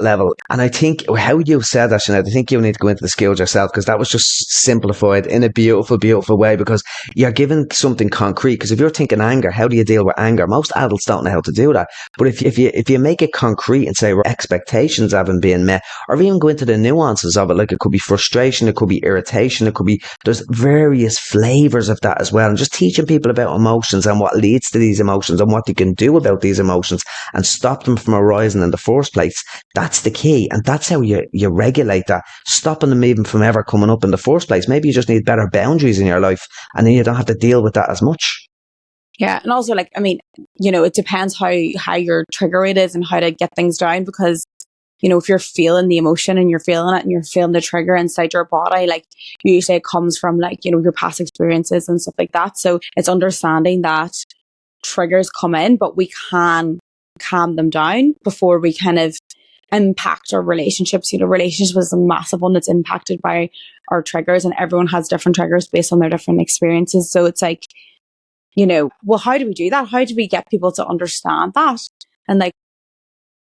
S2: level. And I think how you said that, Sinead, I think you need to go into the skills yourself, because that was just simplified in a beautiful, beautiful way, because you're given something concrete. Because if you're thinking anger, how do you deal with anger? Most adults don't know how to do that. But if you make it concrete and say, well, expectations haven't been met, or even go into the nuances of it, like, it could be frustration, it could be irritation, there's various flavors of that as well. And just teaching people about emotions and what leads to these emotions and what they can do about these emotions and stop them from arising in the first place. That's the key, and that's how you regulate that, stopping them even from ever coming up in the first place. Maybe you just need better boundaries in your life, and then you don't have to deal with that as much.
S1: Yeah. And also, like, I mean, you know, it depends how your trigger rate is and how to get things down, because, you know, if you're feeling the emotion and you're feeling it and you're feeling the trigger inside your body, like, usually it comes from, like, you know, your past experiences and stuff like that. So it's understanding that triggers come in, but we can calm them down before we kind of impact our relationships. You know, relationships is a massive one that's impacted by our triggers, and everyone has different triggers based on their different experiences. So it's like, you know, well, how do we do that? How do we get people to understand that? And, like,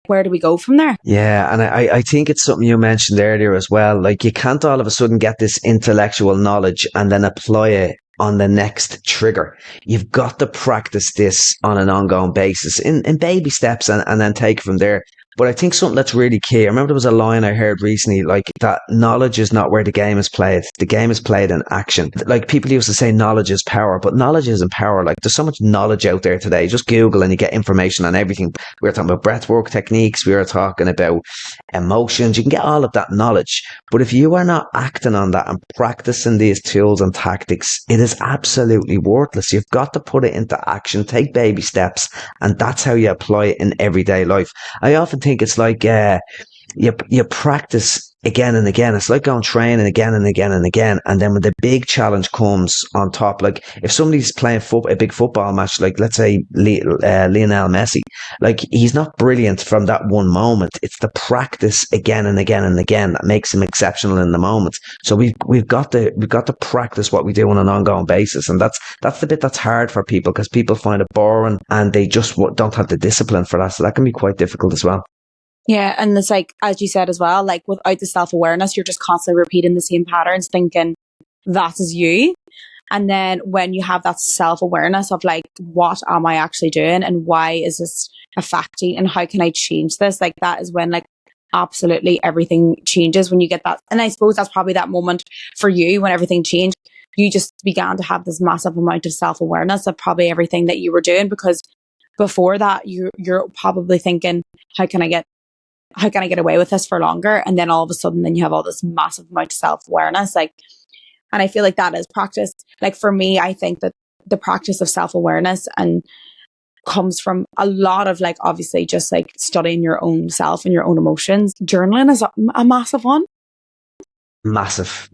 S1: where do we go from there?
S2: Yeah, and I think it's something you mentioned earlier as well. Like, you can't all of a sudden get this intellectual knowledge and then apply it on the next trigger. You've got to practice this on an ongoing basis in baby steps, and then take it from there. But I think something that's really key, I remember there was a line I heard recently, like, that knowledge is not where the game is played. The game is played in action. Like, people used to say knowledge is power, but knowledge isn't power. Like, there's so much knowledge out there today. Just Google and you get information on everything. We were talking about breathwork techniques. We were talking about emotions. You can get all of that knowledge. But if you are not acting on that and practicing these tools and tactics, it is absolutely worthless. You've got to put it into action, take baby steps, and that's how you apply it in everyday life. I often think it's like, you practice again and again. It's like going training again and again and again. And then when the big challenge comes on top, like if somebody's playing a big football match, like let's say Lionel Messi, like he's not brilliant from that one moment. It's the practice again and again and again that makes him exceptional in the moment. So we've got to practice what we do on an ongoing basis. And that's the bit that's hard for people, because people find it boring and they just don't have the discipline for that. So that can be quite difficult as well.
S1: Yeah, and it's like, as you said as well, like without the self-awareness, you're just constantly repeating the same patterns, thinking that is you. And then when you have that self-awareness of like, what am I actually doing and why is this affecting and how can I change this? Like that is when like absolutely everything changes, when you get that. And I suppose that's probably that moment for you when everything changed. You just began to have this massive amount of self-awareness of probably everything that you were doing, because before that you're probably thinking, how can I get away with this for longer? And then all of a sudden, then you have all this massive amount of self-awareness. Like, and I feel like that is practice. Like for me, I think that the practice of self-awareness and comes from a lot of like, obviously just like studying your own self and your own emotions. Journaling is a massive one.
S2: Massive.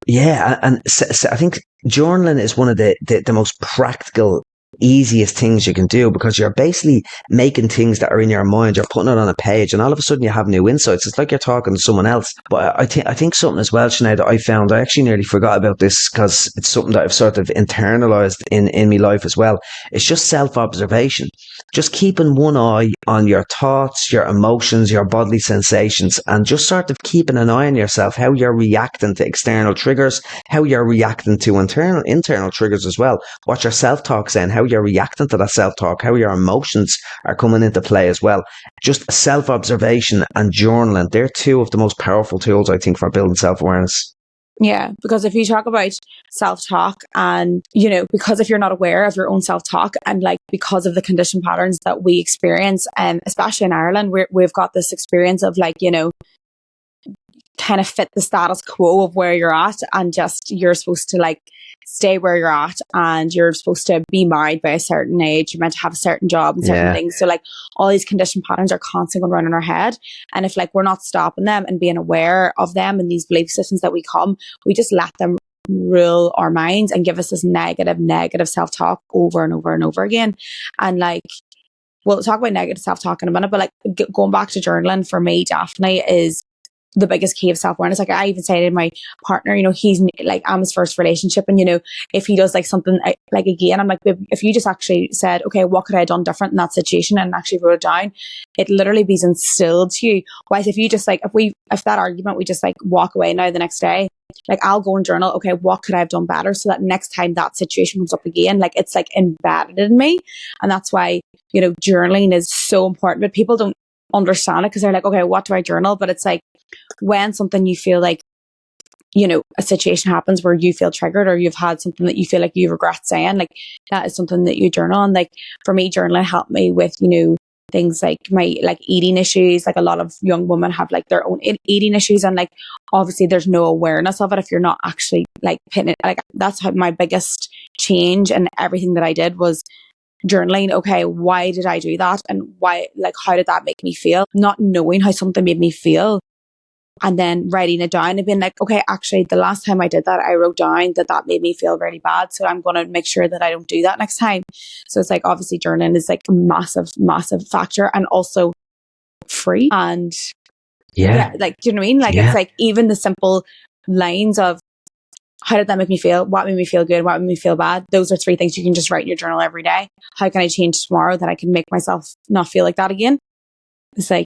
S1: Yeah.
S2: And I think journaling is one of the most practical, easiest things you can do, because you're basically making things that are in your mind, you're putting it on a page, and all of a sudden you have new insights. It's like you're talking to someone else. But I think something as well, Sinead, that I found, I actually nearly forgot about this because it's something that I've sort of internalized in my life as well. It's just self-observation. Just keeping one eye on your thoughts, your emotions, your bodily sensations, and just sort of keeping an eye on yourself, how you're reacting to external triggers, how you're reacting to internal triggers as well, what your self-talk's saying, how you're reacting to that self-talk, how your emotions are coming into play as well. Just self-observation and journaling, they're two of the most powerful tools, I think, for building self-awareness.
S1: Yeah, because if you talk about self-talk and, because if you're not aware of your own self-talk and like because of the conditioned patterns that we experience, and especially in Ireland, we've got this experience of like, kind of fit the status quo of where you're at, and just you're supposed to like stay where you're at, and you're supposed to be married by a certain age, you're meant to have a certain job and certain things. So like all these conditioned patterns are constantly going around in our head, and if like we're not stopping them and being aware of them and these belief systems that we just let them rule our minds and give us this negative self-talk over and over and over again. And like, we'll talk about negative self-talk in a minute, but like going back to journaling for me definitely is the biggest key of self-awareness. Like I even say to my partner, he's like, I'm his first relationship, and if he does like something like again, I'm like, if you just actually said, okay, what could I have done different in that situation, and actually wrote it down, it literally be instilled to you. Whereas if you just like, if that argument, we just like walk away now the next day, like I'll go and journal, okay, what could I have done better, so that next time that situation comes up again, like it's like embedded in me. And that's why, journaling is so important, but people don't understand it because they're like, okay, what do I journal? But it's like, when something you feel like, a situation happens where you feel triggered, or you've had something that you feel like you regret saying, like that is something that you journal on. Like for me, journaling helped me with, things like my like eating issues. Like a lot of young women have like their own eating issues, and like obviously there's no awareness of it if you're not actually like pitting it. Like that's how my biggest change and everything that I did was journaling. Okay, why did I do that, and why, like how did that make me feel? Not knowing how something made me feel, and then writing it down and being like, okay, actually the last time I did that, I wrote down that made me feel really bad, so I'm going to make sure that I don't do that next time. So it's like, obviously journaling is like a massive factor, and also free. And like, do you know what I mean? Like it's like even the simple lines of, how did that make me feel? What made me feel good? What made me feel bad? Those are 3 things you can just write in your journal every day. How can I change tomorrow that I can make myself not feel like that again? It's like,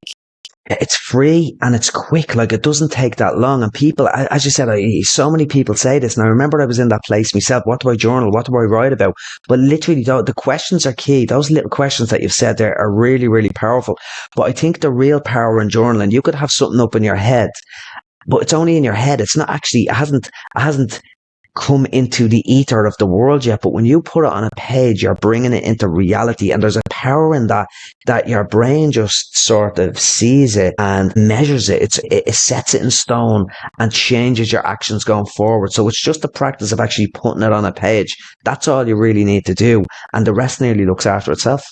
S2: it's free and it's quick. Like it doesn't take that long. And people, as you said, so many people say this. And I remember I was in that place myself. What do I journal? What do I write about? But literally the questions are key. Those little questions that you've said there are really, really powerful. But I think the real power in journaling, you could have something up in your head, but it's only in your head. It's not actually, it hasn't come into the ether of the world yet. But when you put it on a page, you're bringing it into reality, and there's a power in that your brain just sort of sees it and measures it. It sets it in stone and changes your actions going forward. So it's just the practice of actually putting it on a page. That's all you really need to do, and the rest nearly looks after itself.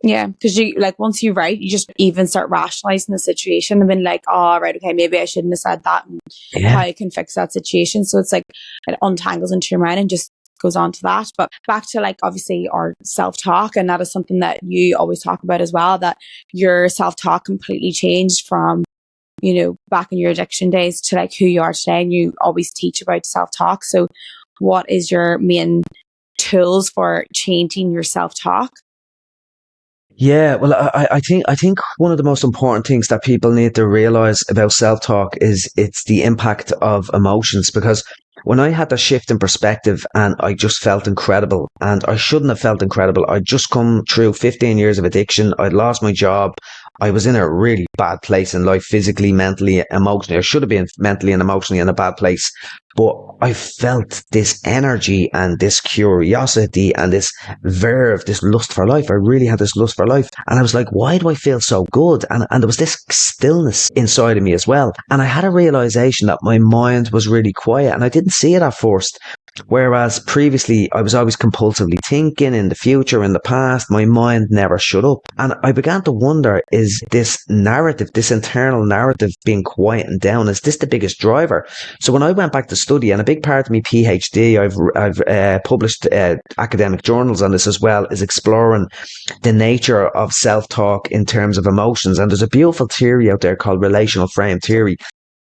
S1: Yeah, because you like once you write, you just even start rationalizing the situation and being like, oh, right, okay, maybe I shouldn't have said that, and how I can fix that situation. So it's like it untangles into your mind and just goes on to that. But back to like obviously our self-talk, and that is something that you always talk about as well, that your self-talk completely changed from, you know, back in your addiction days to like who you are today, and you always teach about self-talk. So what is your main tools for changing your self-talk?
S2: Yeah, well, I think one of the most important things that people need to realize about self-talk is it's the impact of emotions. Because when I had the shift in perspective and I just felt incredible, and I shouldn't have felt incredible. I'd just come through 15 years of addiction. I'd lost my job. I was in a really bad place in life, physically, mentally, emotionally. I should have been mentally and emotionally in a bad place. But I felt this energy and this curiosity and this verve, this lust for life. I really had this lust for life. And I was like, why do I feel so good? And there was this stillness inside of me as well. And I had a realization that my mind was really quiet, and I didn't see it at first. Whereas previously I was always compulsively thinking in the future, in the past, my mind never shut up. And I began to wonder, is this narrative, this internal narrative being quietened down, is this the biggest driver? So when I went back to study, and a big part of my PhD, I've published academic journals on this as well, is exploring the nature of self-talk in terms of emotions. And there's a beautiful theory out there called relational frame theory.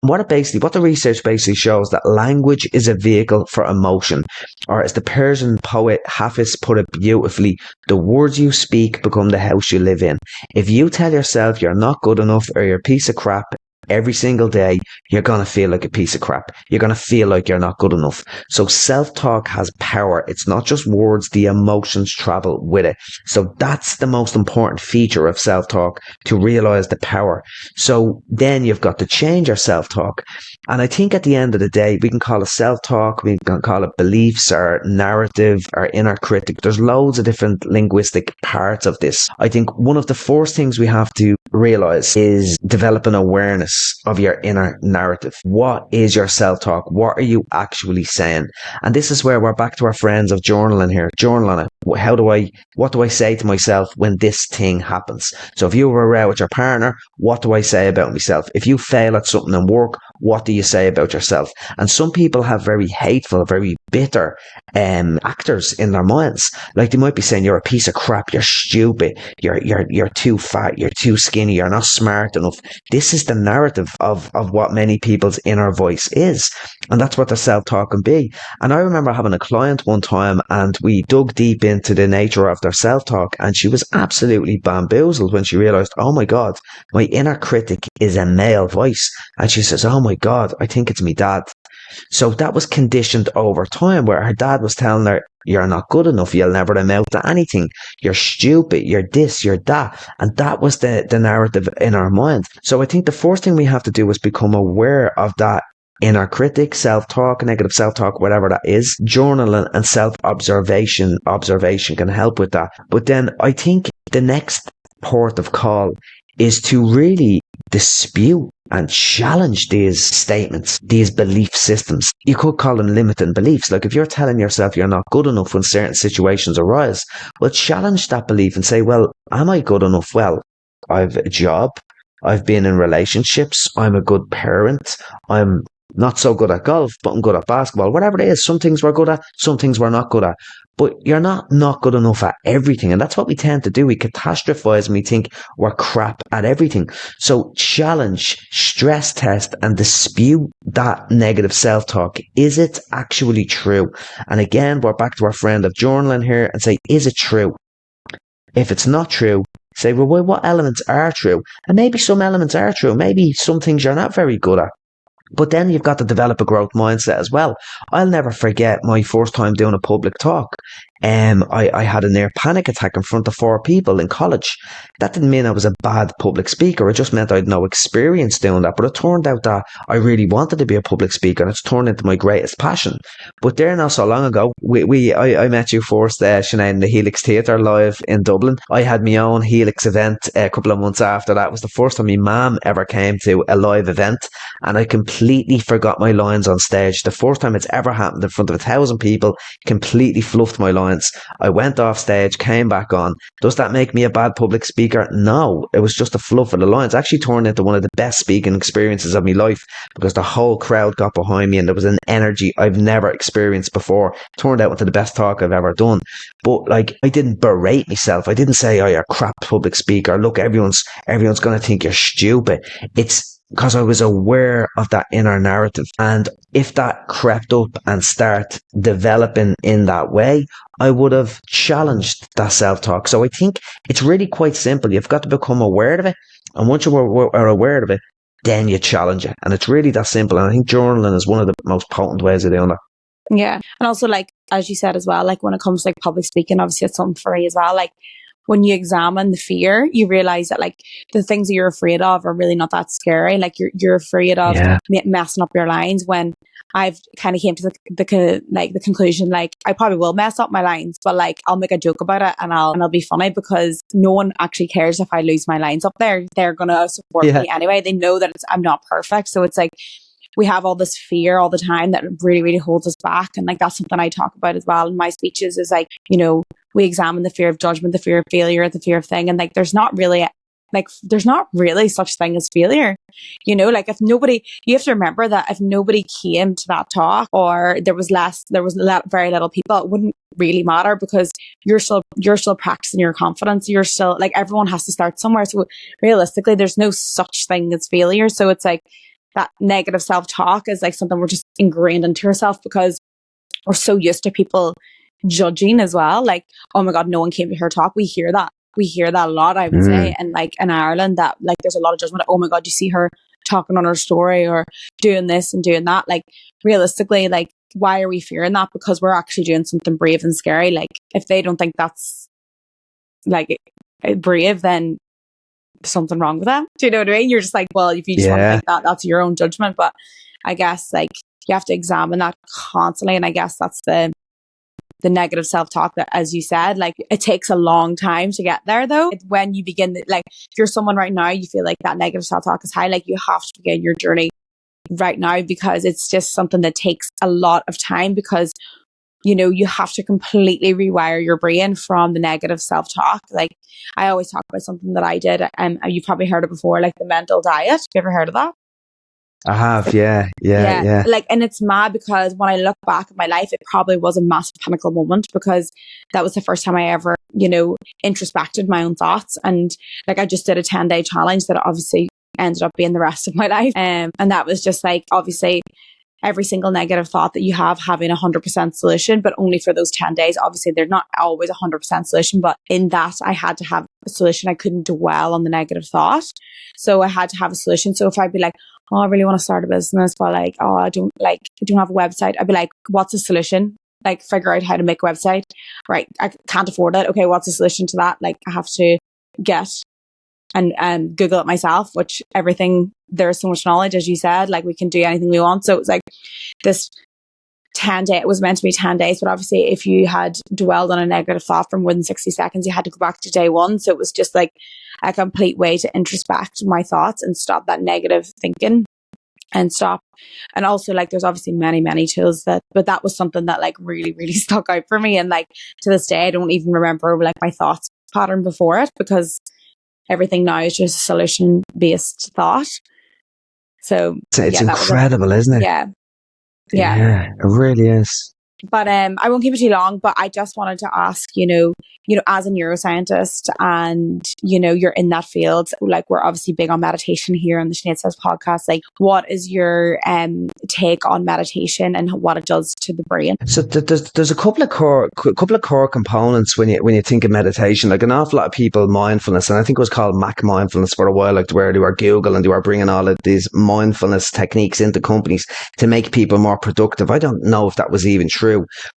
S2: What the research basically shows, that language is a vehicle for emotion, or as the Persian poet Hafiz put it beautifully, the words you speak become the house you live in. If you tell yourself you're not good enough or you're a piece of crap every single day, you're going to feel like a piece of crap. You're going to feel like you're not good enough. So self-talk has power. It's not just words, the emotions travel with it. So that's the most important feature of self-talk, to realize the power. So then you've got to change your self-talk. And I think at the end of the day, we can call it self-talk, we can call it beliefs or narrative or inner critic. There's loads of different linguistic parts of this. I think one of the first things we have to realize is develop an awareness of your inner narrative. What is your self-talk? What are you actually saying? And this is where we're back to our friends of journaling here. Journal on it. What do I say to myself when this thing happens? So if you were out with your partner, what do I say about myself? If you fail at something in work, what do you say about yourself? And some people have very hateful, very bitter actors in their minds. Like they might be saying, you're a piece of crap, you're stupid, you're too fat, you're too skinny, you're not smart enough. This is the narrative of what many people's inner voice is. And that's what their self-talk can be. And I remember having a client one time, and we dug deep into the nature of their self-talk, and she was absolutely bamboozled when she realized, oh my God, my inner critic is a male voice. And she says, oh my God, I think it's me dad. So that was conditioned over time, where her dad was telling her, you're not good enough, you'll never amount to anything, you're stupid, you're this, you're that. And that was the narrative in our mind. So I think the first thing we have to do is become aware of that inner critic, self-talk, negative self-talk, whatever that is. Journaling and self-observation can help with that. But then I think the next port of call is to really dispute and challenge these statements, these belief systems. You could call them limiting beliefs. Like if you're telling yourself you're not good enough when certain situations arise, well, challenge that belief and say, well, am I good enough? Well, I've a job, I've been in relationships, I'm a good parent, I'm not so good at golf, but I'm good at basketball. Whatever it is, some things we're good at, some things we're not good at. But you're not good enough at everything. And that's what we tend to do. We catastrophize and we think we're crap at everything. So challenge, stress test, and dispute that negative self-talk. Is it actually true? And again, we're back to our friend of journaling here and say, is it true? If it's not true, say, well, what elements are true? And maybe some elements are true. Maybe some things you're not very good at. But then you've got to develop a growth mindset as well. I'll never forget my first time doing a public talk. I had a near panic attack in front of 4 people in college. That didn't mean I was a bad public speaker. It just meant I had no experience doing that. But it turned out that I really wanted to be a public speaker, and it's turned into my greatest passion. But there, not so long ago, I met you first, Sinead, in the Helix Theatre live in Dublin. I had my own Helix event a couple of months after that. It was the first time my mum ever came to a live event, and I completely forgot my lines on stage. The first time it's ever happened in front of 1,000 people, completely fluffed my lines lines. I went off stage, came back on. Does that make me a bad public speaker? No, it was just a fluff of the lines. It actually turned into one of the best speaking experiences of my life because the whole crowd got behind me and there was an energy I've never experienced before. It turned out into the best talk I've ever done. But like, I didn't berate myself. I didn't say, oh, you're a crap public speaker. Look, everyone's going to think you're stupid. It's because I was aware of that inner narrative. And if that crept up and start developing in that way, I would have challenged that self-talk. So I think it's really quite simple. You've got to become aware of it. And once you are aware of it, then you challenge it. And it's really that simple. And I think journaling is one of the most potent ways of doing that.
S1: Yeah. And also, like, as you said as well, like when it comes to like public speaking, obviously it's something for me as well. Like, when you examine the fear, you realize that like the things that you're afraid of are really not that scary. Like you're afraid of messing up your lines. When I've kind of came to the conclusion, like I probably will mess up my lines, but like I'll make a joke about it and I'll be funny because no one actually cares if I lose my lines up there. They're gonna support me anyway. They know that I'm not perfect, so it's like we have all this fear all the time that really, really holds us back. And like, that's something I talk about as well in my speeches is like, you know, we examine the fear of judgment, the fear of failure, the fear of thing. And like, there's not really such thing as failure. You know, like you have to remember that if nobody came to that talk or there was very little people, it wouldn't really matter because you're still practicing your confidence. You're still like, everyone has to start somewhere. So realistically, there's no such thing as failure. So it's like, that negative self-talk is like something we're just ingrained into ourselves because we're so used to people judging as well. Like, oh my God, no one came to her talk. We hear that a lot, I would say. And like in Ireland, that like there's a lot of judgment. Oh my God, you see her talking on her story or doing this and doing that. Like realistically, like why are we fearing that? Because we're actually doing something brave and scary. Like if they don't think that's like brave, then something wrong with that. Do you know what I mean? You're just like, well, if you just want to think that, that's your own judgment. But I guess like you have to examine that constantly. And I guess that's the negative self-talk that, as you said, like it takes a long time to get there though. When you begin, like if you're someone right now, you feel like that negative self-talk is high, like you have to begin your journey right now because it's just something that takes a lot of time because you know, you have to completely rewire your brain from the negative self-talk. Like I always talk about something that I did and you've probably heard it before, like the mental diet. Have you ever heard of that?
S2: I have, yeah.
S1: Like, and it's mad because when I look back at my life, it probably was a massive pinnacle moment because that was the first time I ever, you know, introspected my own thoughts. And like, I just did a 10-day challenge that obviously ended up being the rest of my life. And that was just like, obviously, every single negative thought that you have having 100% solution, but only for those 10 days. Obviously, they're not always 100% solution, but in that I had to have a solution. I couldn't dwell on the negative thought. So I had to have a solution. So if I'd be like, oh, I really want to start a business, but like, oh, I don't have a website. I'd be like, what's the solution? Like figure out how to make a website. Right. I can't afford it. Okay. What's the solution to that? Like I have to get and Google it myself, which everything, there's so much knowledge, as you said, like we can do anything we want. So it was like this 10-day, it was meant to be 10 days, but obviously if you had dwelled on a negative thought for more than 60 seconds, you had to go back to day one. So it was just like a complete way to introspect my thoughts and stop that negative thinking and stop. And also like, there's obviously many, many tools but that was something that like really, really stuck out for me. And like to this day, I don't even remember like my thoughts pattern before it because everything now is just a solution-based thought. So
S2: it's incredible, isn't it?
S1: Yeah,
S2: it really is.
S1: But I won't keep it too long. But I just wanted to ask, you know, as a neuroscientist, and you know, you're in that field. Like we're obviously big on meditation here on the Sinead Says podcast. Like, what is your take on meditation and what it does to the brain?
S2: So there's a couple of core components when you think of meditation. Like an awful lot of people, mindfulness, and I think it was called Mac mindfulness for a while, like where they were Google and they were bringing all of these mindfulness techniques into companies to make people more productive. I don't know if that was even true.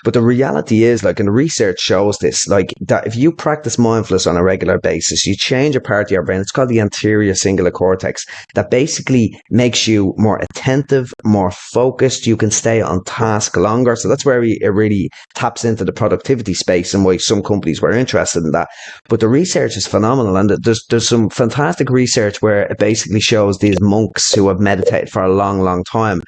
S2: But the reality is, like, and the research shows this, like, that if you practice mindfulness on a regular basis, you change a part of your brain. It's called the anterior cingulate cortex that basically makes you more attentive, more focused. You can stay on task longer. So that's where it really taps into the productivity space and why some companies were interested in that. But the research is phenomenal. And there's some fantastic research where it basically shows these monks who have meditated for a long, long time.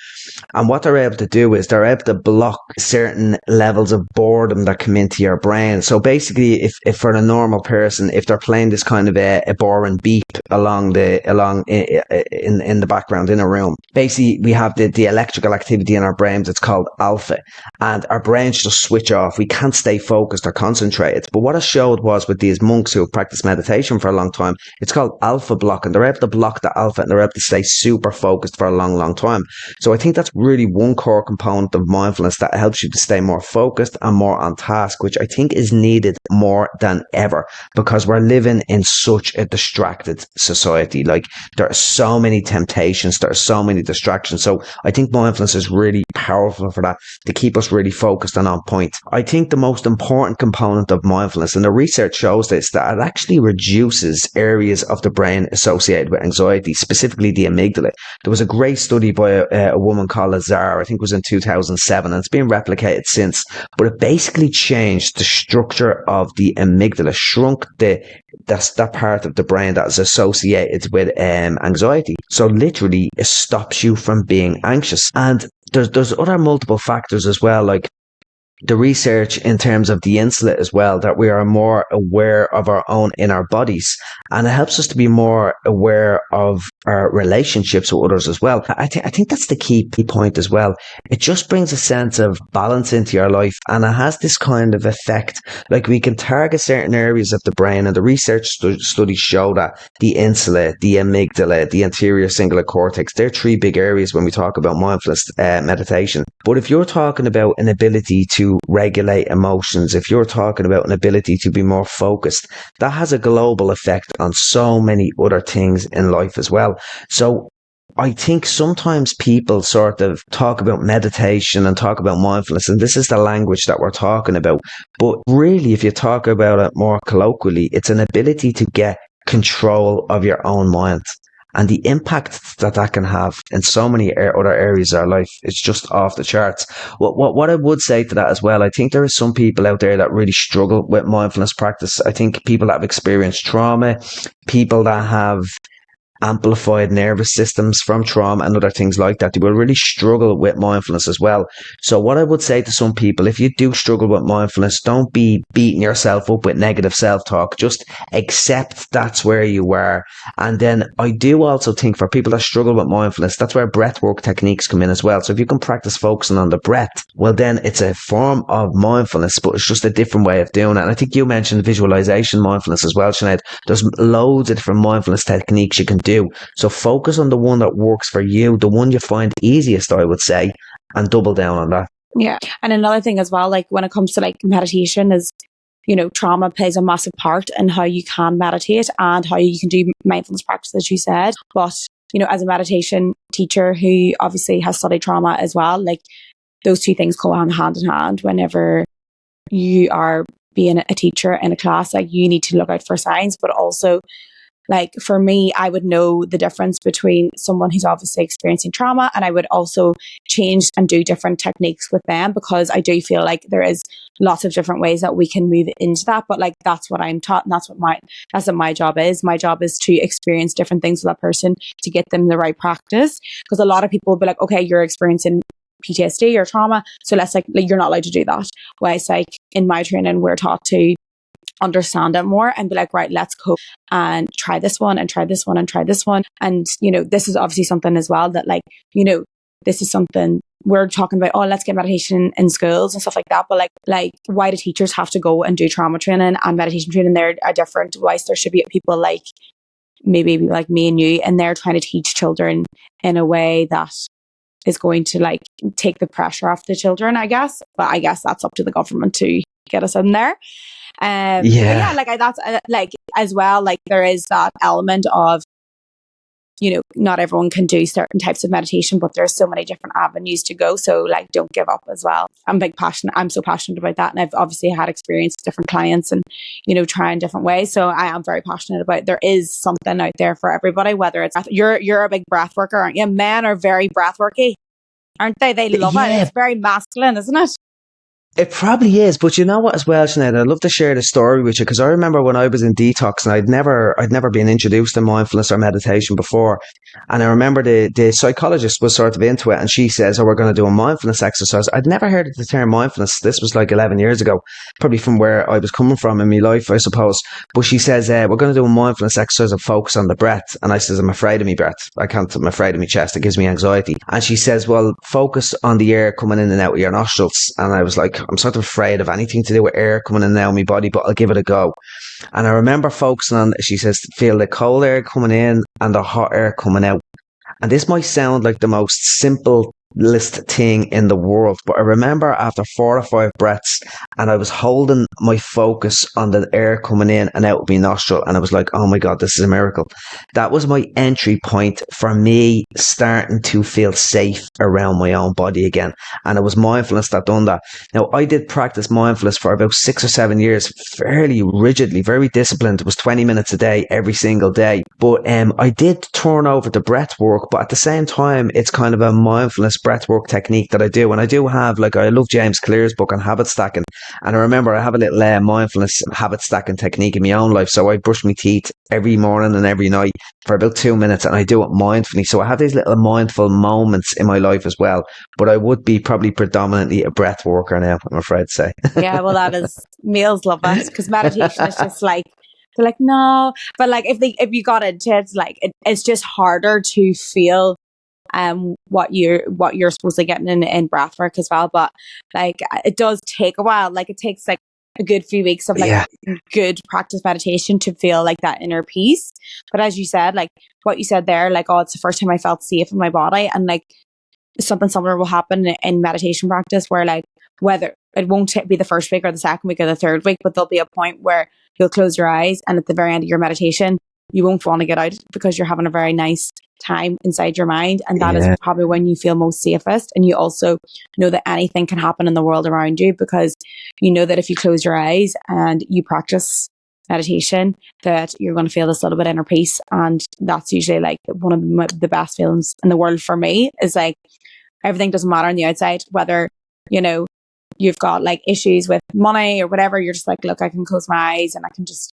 S2: And what they're able to do is they're able to block certain certain levels of boredom that come into your brain. So basically, if for a normal person, if they're playing this kind of a boring beep along in the background in a room, basically we have the electrical activity in our brains. It's called alpha, and our brains just switch off. We can't stay focused or concentrated. But what I showed was with these monks who have practiced meditation for a long time, it's called alpha block, and they're able to block the alpha and they're able to stay super focused for a long time. So I think that's really one core component of mindfulness that helps you to stay more focused and more on task, which I think is needed more than ever because we're living in such a distracted society. Like there are so many temptations, there are so many distractions. So I think mindfulness is really powerful for that, to keep us really focused and on point. I think the most important component of mindfulness, and the research shows this, that it actually reduces areas of the brain associated with anxiety, specifically the amygdala. There was a great study by a woman called Azar, I think it was in 2007, and it's been replicated since, but it basically changed the structure of the amygdala, shrunk that part of the brain that is associated with anxiety. So literally it stops you from being anxious. And there's other multiple factors as well, like the research in terms of the insula as well, that we are more aware of our own inner bodies, and it helps us to be more aware of our relationships with others as well. I think that's the key point as well. It just brings a sense of balance into your life, and it has this kind of effect. Like we can target certain areas of the brain, and the research studies show that the insula, the amygdala, the anterior cingulate cortex, they're three big areas when we talk about mindfulness meditation. But if you're talking about an ability to regulate emotions, if you're talking about an ability to be more focused, that has a global effect on so many other things in life as well. So I think sometimes people sort of talk about meditation and talk about mindfulness, and this is the language that we're talking about. But really, if you talk about it more colloquially, it's an ability to get control of your own mind. And the impact that can have in so many other areas of our life is just off the charts. What I would say to that as well, I think there are some people out there that really struggle with mindfulness practice. I think people that have experienced trauma, people that have amplified nervous systems from trauma and other things like that, they will really struggle with mindfulness as well. So what I would say to some people, if you do struggle with mindfulness, don't be beating yourself up with negative self-talk. Just accept that's where you are. And then I do also think for people that struggle with mindfulness, that's where breathwork techniques come in as well. So if you can practice focusing on the breath, well then it's a form of mindfulness, but it's just a different way of doing it. And I think you mentioned visualization mindfulness as well, Sinead. There's loads of different mindfulness techniques you can do. So focus on the one that works for you, the one you find easiest, I would say, and double down on that.
S1: Yeah. And another thing as well, like when it comes to like meditation is, you know, trauma plays a massive part in how you can meditate and how you can do mindfulness practice, as you said. But, you know, as a meditation teacher who obviously has studied trauma as well, like those two things go hand in hand whenever you are being a teacher in a class. Like you need to look out for signs, but also like for me, I would know the difference between someone who's obviously experiencing trauma, and I would also change and do different techniques with them, because I do feel like there is lots of different ways that we can move into that. But like that's what I'm taught, and that's what my job is. My job is to experience different things with that person to get them the right practice. Because a lot of people will be like, okay, you're experiencing PTSD or trauma, so let's like you're not allowed to do that. Whereas like in my training, we're taught to understand it more and be like, right, let's go and try this one and try this one and try this one. And, you know, this is obviously something as well that like, you know, this is something we're talking about, oh, let's get meditation in schools and stuff like that. But like why do teachers have to go and do trauma training and meditation training? They're different. Why there should be people like maybe like me and you, and they're trying to teach children in a way that is going to like take the pressure off the children, I guess. But I guess that's up to the government to get us in there. Yeah, like that's like as well, like there is that element of, you know, not everyone can do certain types of meditation, but there's so many different avenues to go. So like, don't give up as well. I'm so passionate about that. And I've obviously had experience with different clients and, you know, trying different ways. So I am very passionate about, there is something out there for everybody, whether it's, you're a big breath worker, aren't you? Men are very breath worky, aren't they? They love it. It's very masculine, isn't it?
S2: It probably is, but you know what as well, Sinead, I'd love to share the story with you because I remember when I was in detox and I'd never been introduced to mindfulness or meditation before. And I remember the psychologist was sort of into it and she says, oh, we're going to do a mindfulness exercise. I'd never heard of the term mindfulness. This was like 11 years ago, probably from where I was coming from in my life, I suppose. But she says, we're going to do a mindfulness exercise and focus on the breath. And I says, I'm afraid of my breath. I'm afraid of my chest. It gives me anxiety. And she says, well, focus on the air coming in and out of your nostrils. And I was like, I'm sort of afraid of anything to do with air coming in and out of my body, but I'll give it a go. And I remember focusing on, she says, feel the cold air coming in and the hot air coming out. And this might sound like the most simplest thing in the world, but I remember after 4 or 5 breaths and I was holding my focus on the air coming in and out of my nostril and I was like, oh my God, this is a miracle. That was my entry point for me starting to feel safe around my own body again. And it was mindfulness that done that. Now, I did practice mindfulness for about 6 or 7 years, fairly rigidly, very disciplined. It was 20 minutes a day, every single day. But I did turn over to breath work, but at the same time, it's kind of a mindfulness breathwork technique that I do. And I do have, like, I love James Clear's book on habit stacking. And I remember I have a little mindfulness habit stacking technique in my own life. So I brush my teeth every morning and every night for about 2 minutes and I do it mindfully. So I have these little mindful moments in my life as well. But I would be probably predominantly a breath worker now, I'm afraid to say.
S1: Yeah, well, that is, males love that because meditation is just like, they're like, no. But like, if you got into it, like, it's just harder to feel what you're supposed to get in breath work as well. But like, it does take a while. Like, it takes like a good few weeks of like good practice meditation to feel like that inner peace. But as you said, like what you said there, like, oh, it's the first time I felt safe in my body. And like, something similar will happen in meditation practice where like, whether it won't be the first week or the second week or the third week, but there'll be a point where you'll close your eyes and at the very end of your meditation, you won't want to get out because you're having a very nice time inside your mind. And that is probably when you feel most safest. And you also know that anything can happen in the world around you because you know that if you close your eyes and you practice meditation, that you're going to feel this little bit inner peace. And that's usually like one of the best feelings in the world for me, is like everything doesn't matter on the outside, whether, you know, you've got like issues with money or whatever. You're just like, look, I can close my eyes and I can just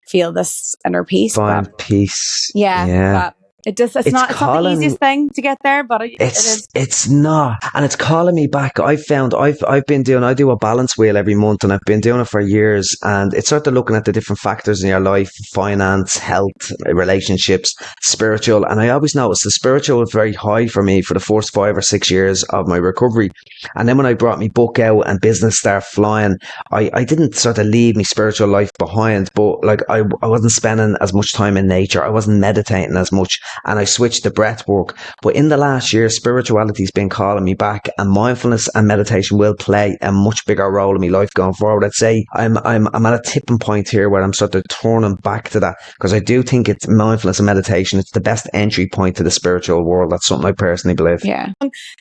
S1: feel this inner peace.
S2: Find peace.
S1: Yeah. But it's not the easiest thing to get there, but it is.
S2: It's not, and it's calling me back. I do a balance wheel every month, and I've been doing it for years. And it's sort of looking at the different factors in your life: finance, health, relationships, spiritual. And I always noticed the spiritual was very high for me for the first 5 or 6 years of my recovery. And then when I brought my book out and business started flying, I didn't sort of leave my spiritual life behind, but like I wasn't spending as much time in nature. I wasn't meditating as much. And I switched to breath work. But in the last year, spirituality's been calling me back, and mindfulness and meditation will play a much bigger role in my life going forward. I'd say I'm at a tipping point here where I'm sort of turning back to that, because I do think it's mindfulness and meditation. It's the best entry point to the spiritual world. That's something I personally believe.
S1: Yeah.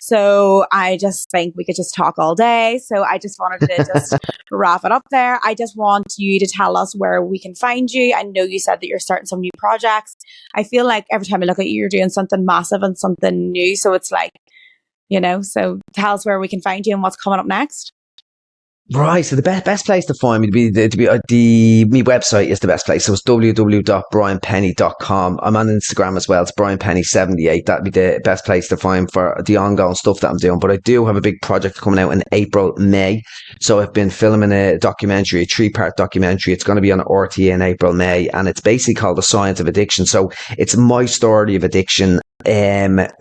S1: So I just think we could just talk all day. So I just wanted to just wrap it up there. I just want you to tell us where we can find you. I know you said that you're starting some new projects. I feel like every time I look at you, you're doing something massive and something new. So it's like, you know, so tell us where we can find you and what's coming up next.
S2: Right, so the best place to find me my website is the best place. So it's www.brianpennie.com. I'm on Instagram as well. It's brianpennie78. That'd be the best place to find for the ongoing stuff that I'm doing. But I do have a big project coming out in April, May. So I've been filming a documentary, a 3-part documentary. It's going to be on RTA in April, May, and it's basically called The Science of Addiction. So it's my story of addiction,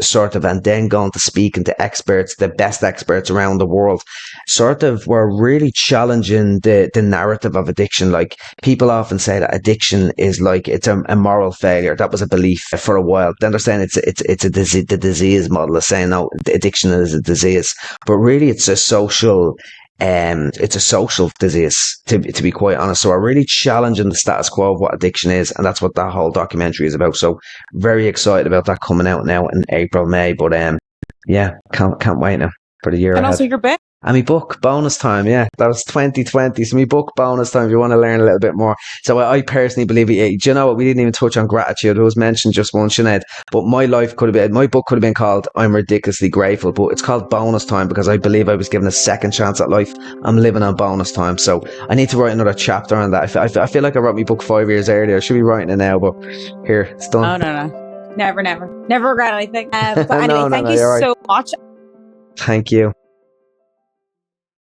S2: sort of, and then going to speaking to experts, the best experts around the world. Sort of, we're really challenging the narrative of addiction. Like, people often say that addiction is like, it's a moral failure. That was a belief for a while. Then they're saying it's a disease. The disease model is saying, no, addiction is a disease, but really it's a social disease, to be quite honest. So we're really challenging the status quo of what addiction is, and that's what that whole documentary is about. So very excited about that coming out now in April, May. But yeah, can't wait now for the year
S1: and
S2: ahead.
S1: Also your book.
S2: And my book, Bonus Time, yeah, that was 2020. So my book, Bonus Time, if you want to learn a little bit more. So I personally believe it. Do you know what? We didn't even touch on gratitude. It was mentioned just once, Sinead. But my book could have been called I'm Ridiculously Grateful, but it's called Bonus Time because I believe I was given a second chance at life. I'm living on bonus time. So I need to write another chapter on that. I feel like I wrote my book 5 years earlier. I should be writing it now, but here, it's done.
S1: Oh, no. Never regret anything. But anyway,
S2: No,
S1: thank you
S2: you're right.
S1: so much.
S2: Thank you.